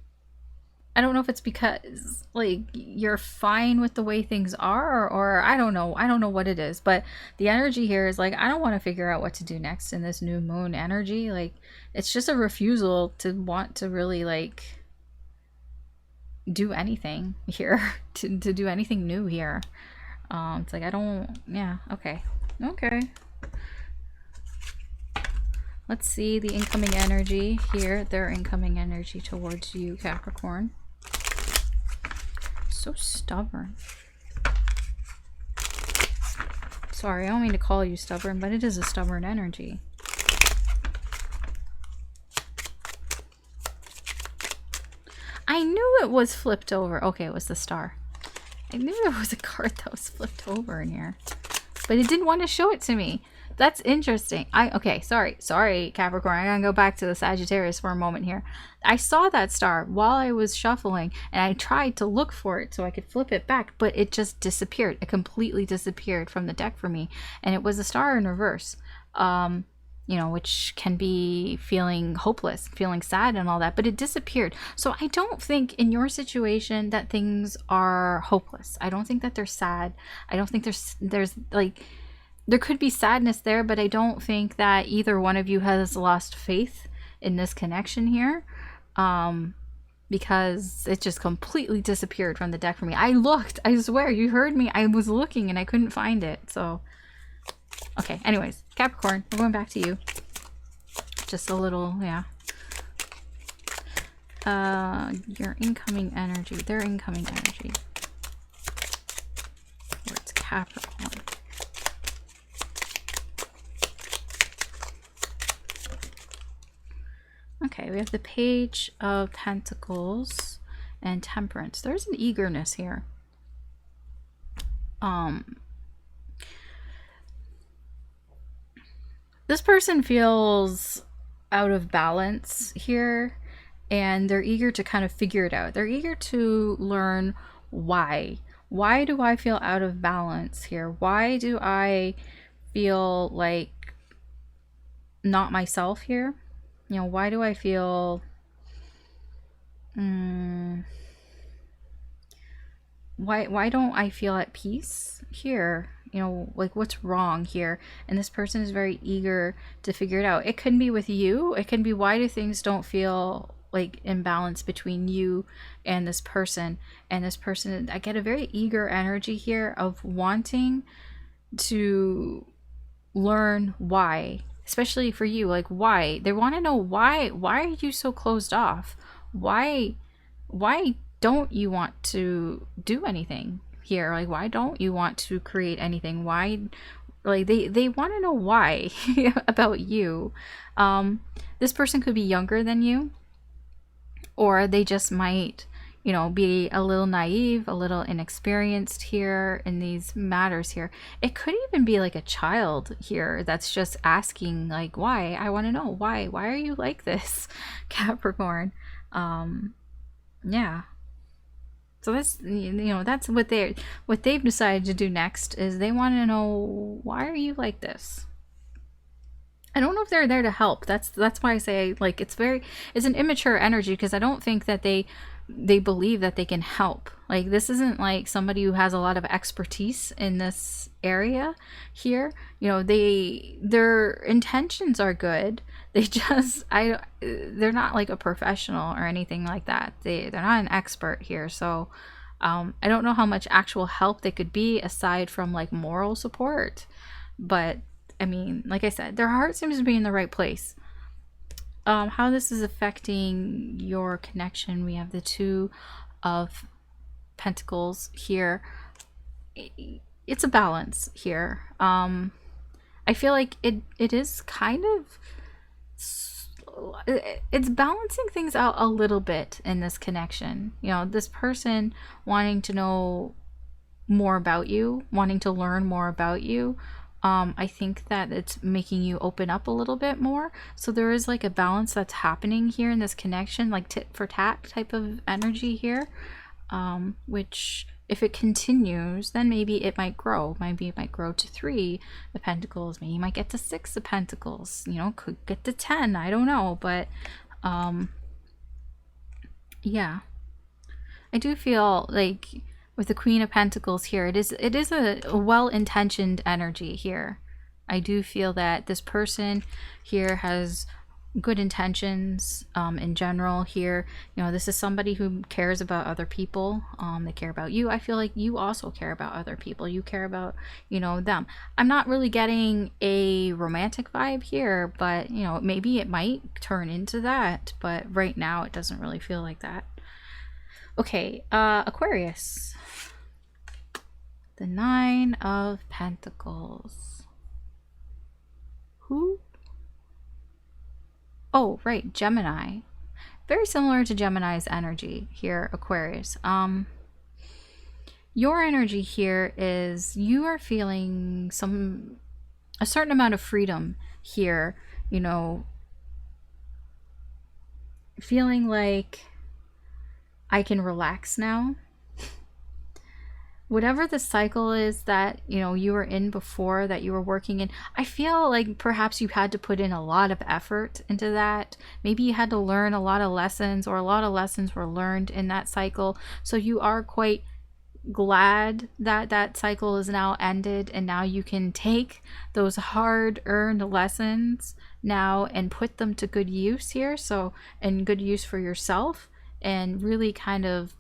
I don't know if it's because, like, you're fine with the way things are, or I don't know. I don't know what it is, but the energy here is like, I don't want to figure out what to do next in this new moon energy. Like, it's just a refusal to want to really, like, do anything here, to do anything new here. It's like, I don't, yeah, okay. Let's see the incoming energy here, their incoming energy towards you, Capricorn. So stubborn. Sorry, I don't mean to call you stubborn, but it is a stubborn energy. I knew it was flipped over. Okay, it was the Star. I knew there was a card that was flipped over in here, but it didn't want to show it to me. That's interesting. Okay, sorry, Capricorn. I gotta go back to the Sagittarius for a moment here. I saw that star while I was shuffling, and I tried to look for it so I could flip it back, but it just disappeared. It completely disappeared from the deck for me, and it was a star in reverse. You know, which can be feeling hopeless, feeling sad and all that, but it disappeared. So I don't think in your situation that things are hopeless. I don't think that they're sad. I don't think there's like, there could be sadness there, but I don't think that either one of you has lost faith in this connection here, because it just completely disappeared from the deck for me. I looked, I swear, you heard me. I was looking and I couldn't find it. So okay, anyways, Capricorn, we're going back to you. Just a little, yeah. Your incoming energy, their incoming energy. Towards Capricorn. Okay, we have the Page of Pentacles and Temperance. There's an eagerness here. This person feels out of balance here, and they're eager to kind of figure it out. They're eager to learn why. Why do I feel out of balance here? Why do I feel like not myself here? You know, why do I feel why don't I feel at peace here? You know, like, what's wrong here? And this person is very eager to figure it out. It can be with you. It can be, why do things don't feel like imbalance between you and this person? And this person, I get a very eager energy here of wanting to learn why, especially for you. Like, why they want to know why are you so closed off? Why don't you want to do anything here? Like, why don't you want to create anything? Why, like, they want to know why about you. This person could be younger than you, or they just might, be a little naive, a little inexperienced here in these matters here. It could even be like a child here that's just asking, like, why? I want to know why. Why are you like this, Capricorn? Yeah. So that's, that's what they've decided to do next, is they want to know, why are you like this? I don't know if they're there to help. That's why I say, like, it's an immature energy, because I don't think that they believe that they can help. Like, this isn't like somebody who has a lot of expertise in this area here. Their intentions are good. They just, they're not like a professional or anything like that. They're not an expert here. So I don't know how much actual help they could be aside from like moral support. But I mean, like I said, their heart seems to be in the right place. How this is affecting your connection, we have the Two of Pentacles here. It's a balance here. I feel like it is kind of, it's balancing things out a little bit in this connection. This person wanting to know more about you, wanting to learn more about you. I think that it's making you open up a little bit more. So there is like a balance that's happening here in this connection, like tit for tat type of energy here, which if it continues, then maybe it might grow. Maybe it might grow to 3 of Pentacles. Maybe you might get to 6 of Pentacles. Could get to 10. I don't know. But yeah, I do feel like with the Queen of Pentacles here, it is a well-intentioned energy here. I do feel that this person here has good intentions in general here. This is somebody who cares about other people. They care about you. I feel like you also care about other people. You care about, them. I'm not really getting a romantic vibe here, but, maybe it might turn into that. But right now, it doesn't really feel like that. Okay, Aquarius. The 9 of Pentacles. Who? Oh, right, Gemini. Very similar to Gemini's energy here, Aquarius. Your energy here is you are feeling a certain amount of freedom here, feeling like I can relax now. Whatever the cycle is that, you were in before, that you were working in, I feel like perhaps you had to put in a lot of effort into that. Maybe you had to learn a lot of lessons, or a lot of lessons were learned in that cycle. So you are quite glad that that cycle is now ended, and now you can take those hard-earned lessons now and put them to good use here. So, and good use for yourself, and really kind of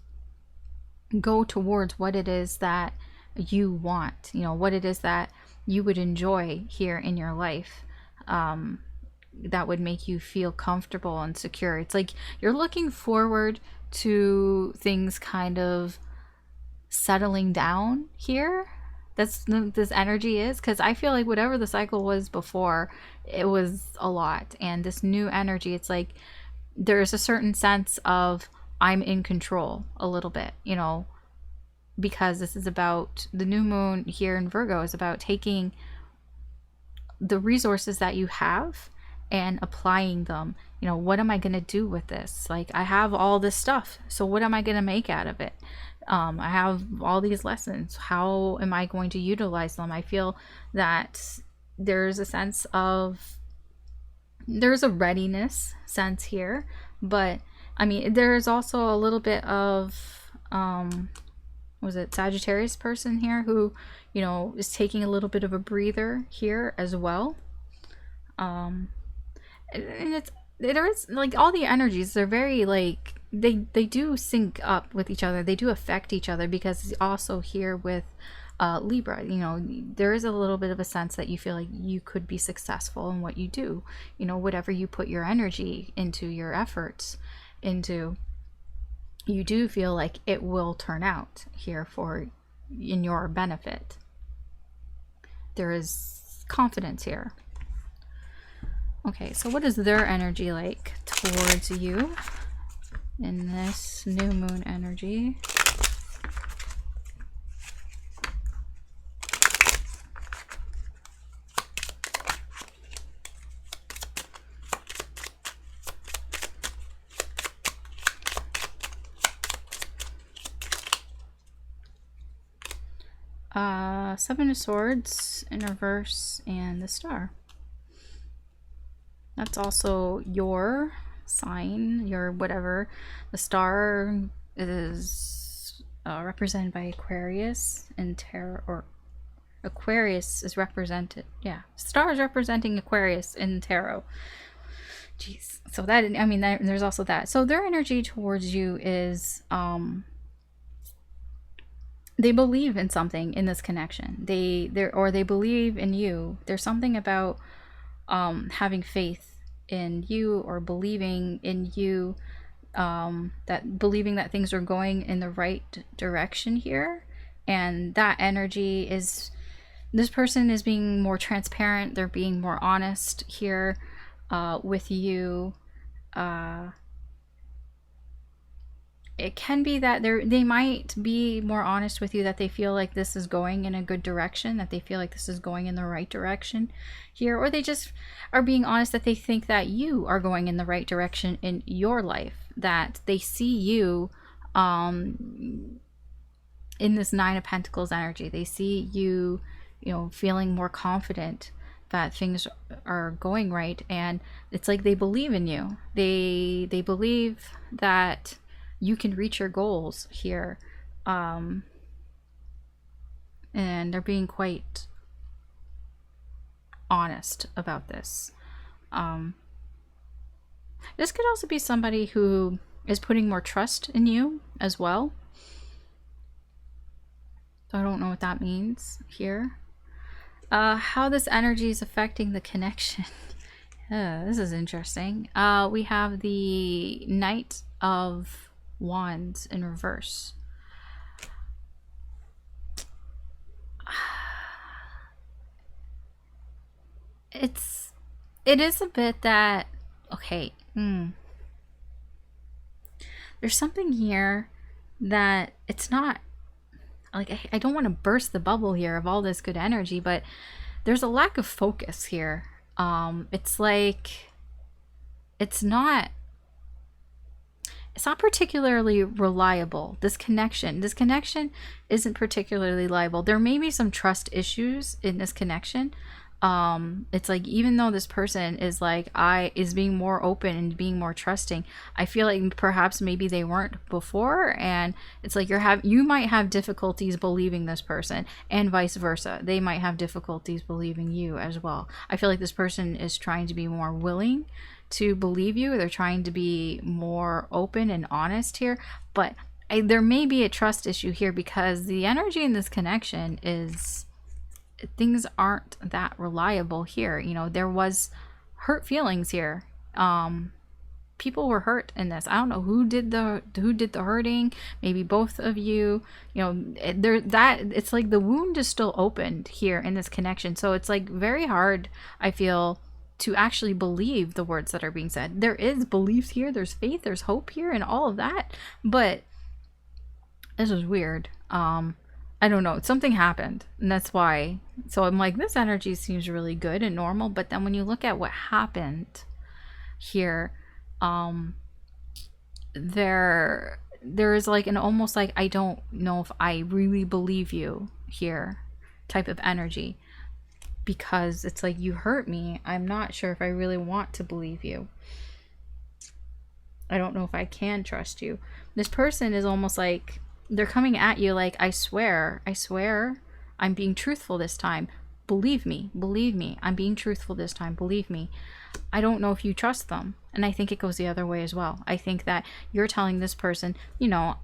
go towards what it is that you want, what it is that you would enjoy here in your life, that would make you feel comfortable and secure. It's like you're looking forward to things kind of settling down here. That's this energy is, because I feel like whatever the cycle was before, it was a lot, and this new energy, it's like there's a certain sense of I'm in control a little bit, because this is about the new moon here in Virgo is about taking the resources that you have and applying them. What am I going to do with this? Like, I have all this stuff, so what am I going to make out of it? I have all these lessons. How am I going to utilize them? I feel that there's a sense of, there's a readiness sense here, but I mean, there's also a little bit of, was it Sagittarius person here who, is taking a little bit of a breather here as well. And there is like all the energies, they're very like, they do sync up with each other. They do affect each other, because also here with Libra, you know, there is a little bit of a sense that you feel like you could be successful in what you do. You know, whatever you put your energy into, your efforts into, you do feel like it will turn out here for in your benefit. There is confidence here. Okay, so what is their energy like towards you in this new moon energy? Seven of Swords in reverse and the Star. That's also your sign, your whatever. The Star is represented by Aquarius in tarot, or Aquarius is represented. Yeah, Star is representing Aquarius in tarot. Jeez. So that, I mean, there's also that. So their energy towards you is they believe in something in this connection. They believe in you. There's something about having faith in you, or believing in you, that believing that things are going in the right direction here. And that energy is, this person is being more transparent. They're being more honest here with you. It can be that they might be more honest with you, that they feel like this is going in a good direction, that they feel like this is going in the right direction here, or they just are being honest that they think that you are going in the right direction in your life, that they see you in this Nine of Pentacles energy. They see you, you know, feeling more confident that things are going right, and it's like they believe in you. They believe that you can reach your goals here, and they're being quite honest about this. This could also be somebody who is putting more trust in you as well. So I don't know what that means here. How this energy is affecting the connection. This is interesting. We have the Knight of Wands in reverse. It is a bit that, okay, there's something here that it's not like, I don't want to burst the bubble here of all this good energy, but there's a lack of focus here. It's like it's not particularly reliable. This connection isn't particularly reliable. There may be some trust issues in this connection. It's like, even though this person is like, is being more open and being more trusting, I feel like perhaps maybe they weren't before, and it's like you might have difficulties believing this person, and vice versa. They might have difficulties believing you as well. I feel like this person is trying to be more willing to believe you. They're trying to be more open and honest here, but there may be a trust issue here, because the energy in this connection is, things aren't that reliable here. You know, there was hurt feelings here. People were hurt in this. I don't know who did the hurting. Maybe both of you. You know, it's like the wound is still opened here in this connection. So it's like very hard, I feel, to actually believe the words that are being said. There is belief here, there's faith, there's hope here, and all of that, but this is weird. I don't know, something happened, and that's why. So I'm like, this energy seems really good and normal, but then when you look at what happened here, there is like an almost like, I don't know if I really believe you here type of energy, because it's like, you hurt me. I'm not sure if I really want to believe you. I don't know if I can trust you. This person is almost like, they're coming at you like, I swear, I'm being truthful this time. Believe me, I'm being truthful this time. Believe me. I don't know if you trust them. And I think it goes the other way as well. I think that you're telling this person, you know,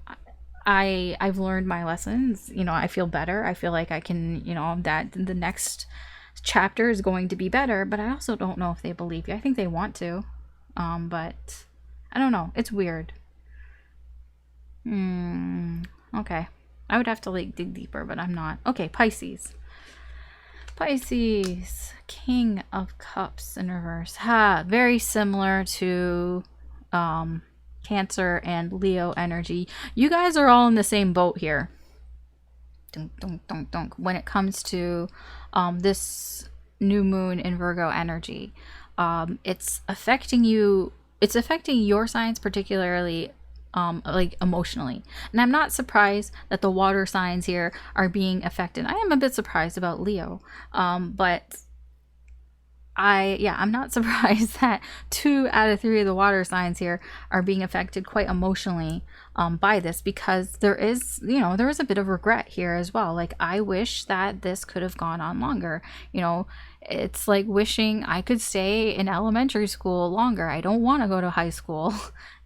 I've learned my lessons. You know, I feel better. I feel like I can, you know, that the next chapter is going to be better, but I also don't know if they believe you. I think they want to. But I don't know. It's weird. Okay. I would have to like dig deeper, but I'm not. Okay, Pisces. Pisces, King of Cups in reverse. Very similar to Cancer and Leo energy. You guys are all in the same boat here. Dunk, dunk, dunk, dunk. When it comes to this new moon in Virgo energy, it's affecting you. It's affecting your signs particularly, like emotionally. And I'm not surprised that the water signs here are being affected. I am a bit surprised about Leo, but I'm not surprised that 2 out of 3 of the water signs here are being affected quite emotionally by this, because there is a bit of regret here as well. Like, I wish that this could have gone on longer. You know, it's like wishing I could stay in elementary school longer. I don't want to go to high school,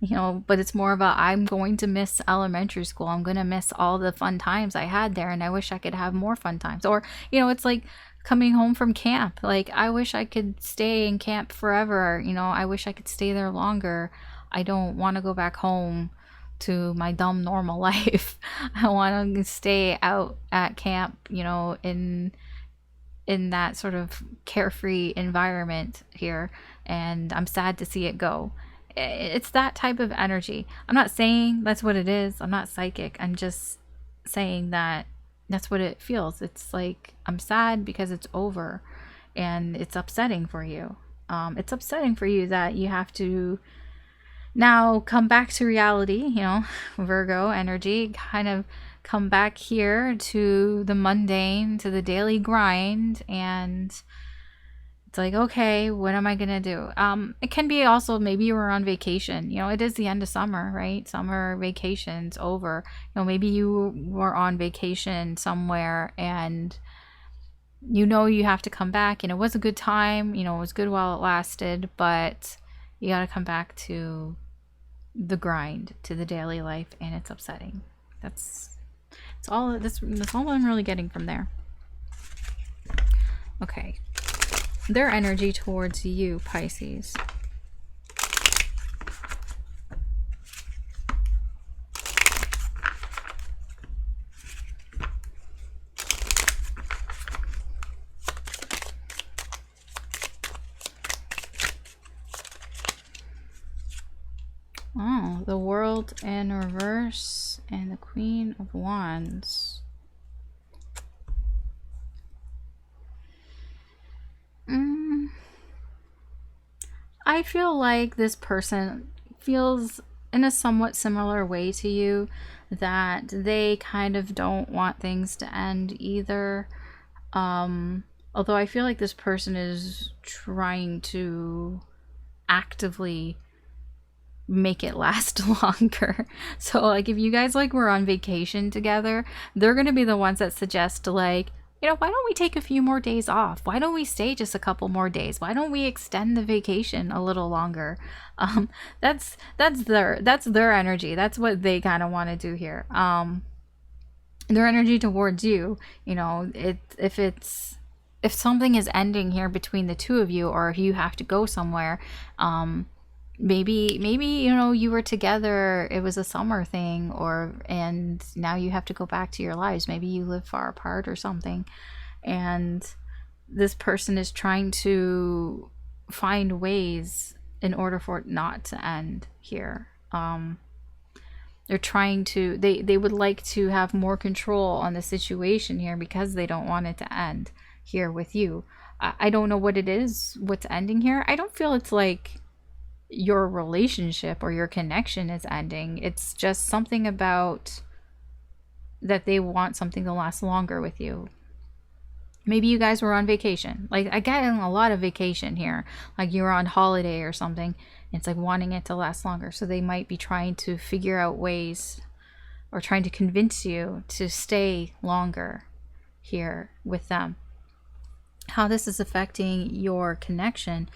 you know, but it's more about I'm going to miss elementary school. I'm going to miss all the fun times I had there, and I wish I could have more fun times. Or, you know, it's like coming home from camp. Like, I wish I could stay in camp forever. You know, I wish I could stay there longer. I don't want to go back home to my dumb normal life. I want to stay out at camp, you know, in that sort of carefree environment here, and I'm sad to see it go. It's that type of energy. I'm not saying that's what it is. I'm not psychic. I'm just saying that that's what it feels. It's like, I'm sad because it's over, and it's upsetting for you. It's upsetting for you that you have to now come back to reality, you know, Virgo energy, kind of come back here to the mundane, to the daily grind, and it's like, okay, what am I gonna do? It can be also, maybe you were on vacation. You know, it is the end of summer, right? Summer vacation's over. You know, maybe you were on vacation somewhere, and you know you have to come back, and it was a good time. You know, it was good while it lasted, but you gotta come back to the grind, to the daily life, and it's upsetting. That's all I'm really getting from there. Okay. Their energy towards you, Pisces. Oh, the World in reverse and the Queen of Wands. I feel like this person feels in a somewhat similar way to you, that they kind of don't want things to end either. Although I feel like this person is trying to actively make it last longer. So like, if you guys like were on vacation together, they're going to be the ones that suggest, like, you know, why don't we take a few more days off? Why don't we stay just a couple more days? Why don't we extend the vacation a little longer? That's their energy. That's what they kind of want to do here. Their energy towards you, you know, if something is ending here between the two of you, or if you have to go somewhere, maybe you know, you were together, it was a summer thing, and now you have to go back to your lives. Maybe you live far apart or something, and this person is trying to find ways in order for it not to end here. They're trying to, they would like to have more control on the situation here, because they don't want it to end here with you. I don't know what it is, what's ending here. I don't feel it's like your relationship or your connection is ending. It's just something about that they want something to last longer with you. Maybe you guys were on vacation. Like, I get a lot of vacation here. Like, you were on holiday or something. It's like wanting it to last longer. So they might be trying to figure out ways, or trying to convince you to stay longer here with them. How this is affecting your connection.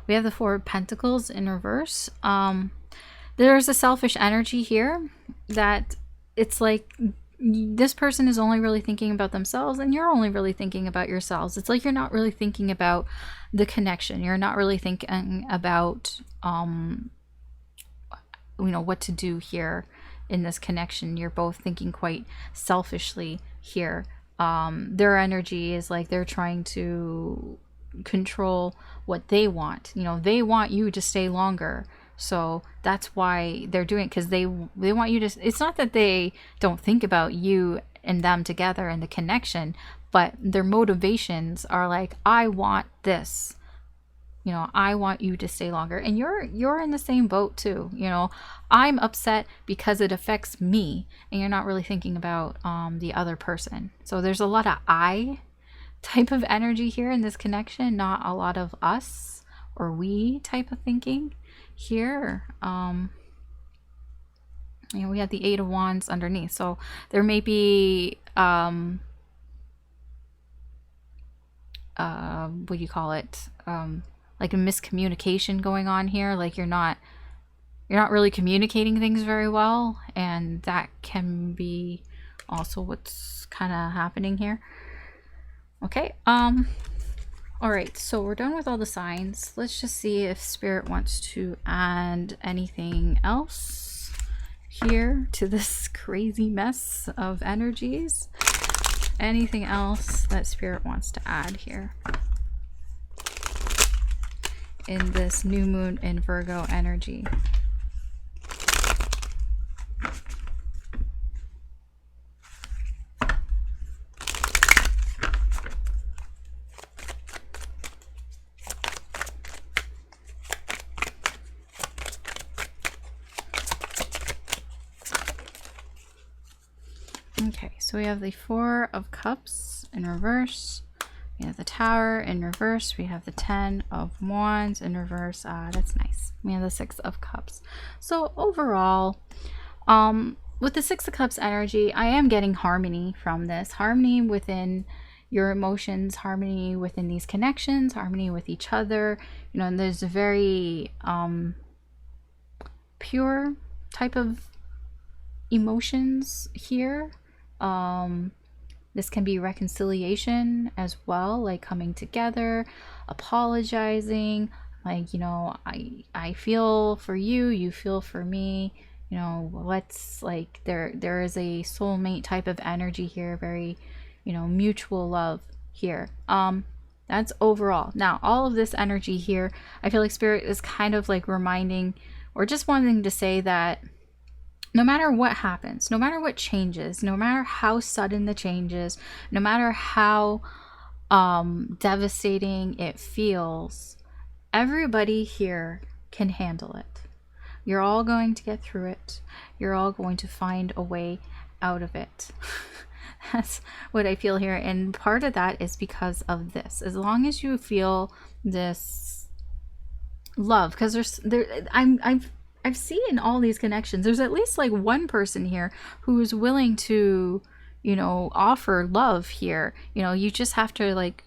We have the Four of Pentacles in reverse. There's a selfish energy here that it's like this person is only really thinking about themselves and you're only really thinking about yourselves. It's like you're not really thinking about the connection. You're not really thinking about what to do here in this connection. You're both thinking quite selfishly here. Their energy is like they're trying to control what they want. They want you to stay longer. So that's why they're doing it, because they want you to. It's not that they don't think about you and them together and the connection, but their motivations are like, I want this. I want you to stay longer. And you're in the same boat too. I'm upset because it affects me, and you're not really thinking about the other person. So there's a lot of I type of energy here in this connection, not a lot of us or we type of thinking here. We have the Eight of Wands underneath, so there may be what do you call it, like a miscommunication going on here. Like you're not really communicating things very well, and that can be also what's kind of happening here. Okay, all right, so we're done with all the signs. Let's just see if Spirit wants to add anything else here to this crazy mess of energies. Anything else that Spirit wants to add here in this new moon in Virgo energy? Okay, so we have the Four of Cups in reverse. We have the Tower in reverse. We have the Ten of Wands in reverse. That's nice. We have the Six of Cups. So overall, with the Six of Cups energy, I am getting harmony from this. Harmony within your emotions, harmony within these connections, harmony with each other. And there's a very pure type of emotions here. This can be reconciliation as well, like coming together, apologizing, like, I feel for you, you feel for me, let's, like, there is a soulmate type of energy here, very, mutual love here. That's overall. Now, all of this energy here, I feel like Spirit is kind of like reminding or just wanting to say that no matter what happens, no matter what changes, no matter how sudden the changes, no matter how devastating it feels, everybody here can handle it. You're all going to get through it. You're all going to find a way out of it. That's what I feel here. And part of that is because of this. As long as you feel this love, because I've seen all these connections. There's at least like one person here who is willing to, offer love here. You just have to like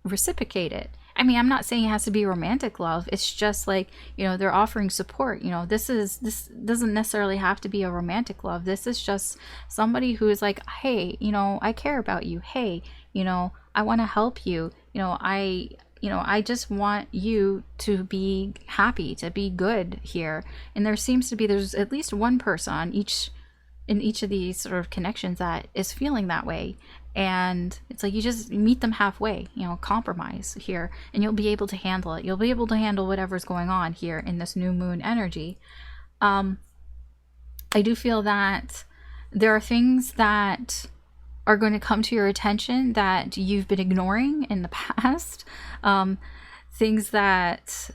reciprocate it. I mean, I'm not saying it has to be romantic love. It's just like, they're offering support. This doesn't necessarily have to be a romantic love. This is just somebody who is like, hey, I care about you. Hey, I want to help you. I just want you to be happy, to be good here. And there's at least one person in each of these sort of connections that is feeling that way. And it's like you just meet them halfway, compromise here, and you'll be able to handle it. You'll be able to handle whatever's going on here in this new moon energy. I do feel that there are things that are going to come to your attention that you've been ignoring in the past. Things that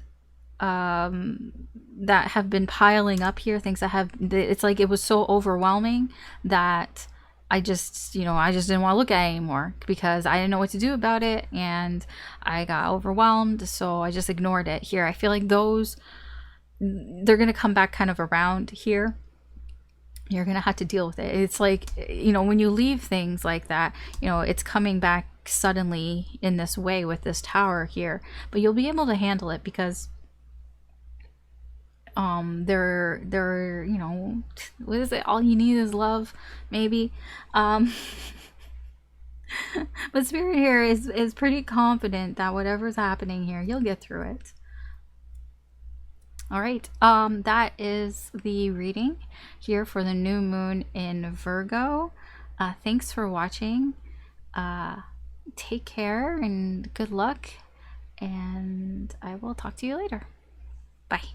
have been piling up here, it's like it was so overwhelming that I just didn't want to look at it anymore because I didn't know what to do about it, and I got overwhelmed, so I just ignored it here. I feel like they're going to come back kind of around here. You're going to have to deal with it. It's like, when you leave things like that, it's coming back suddenly in this way with this Tower here, but you'll be able to handle it because They're you know, what is it, all you need is love, maybe. But spirit here is pretty confident that whatever's happening here, you'll get through it. All right, that is the reading here for the new moon in Virgo. Thanks for watching. Take care and good luck, and I will talk to you later. Bye.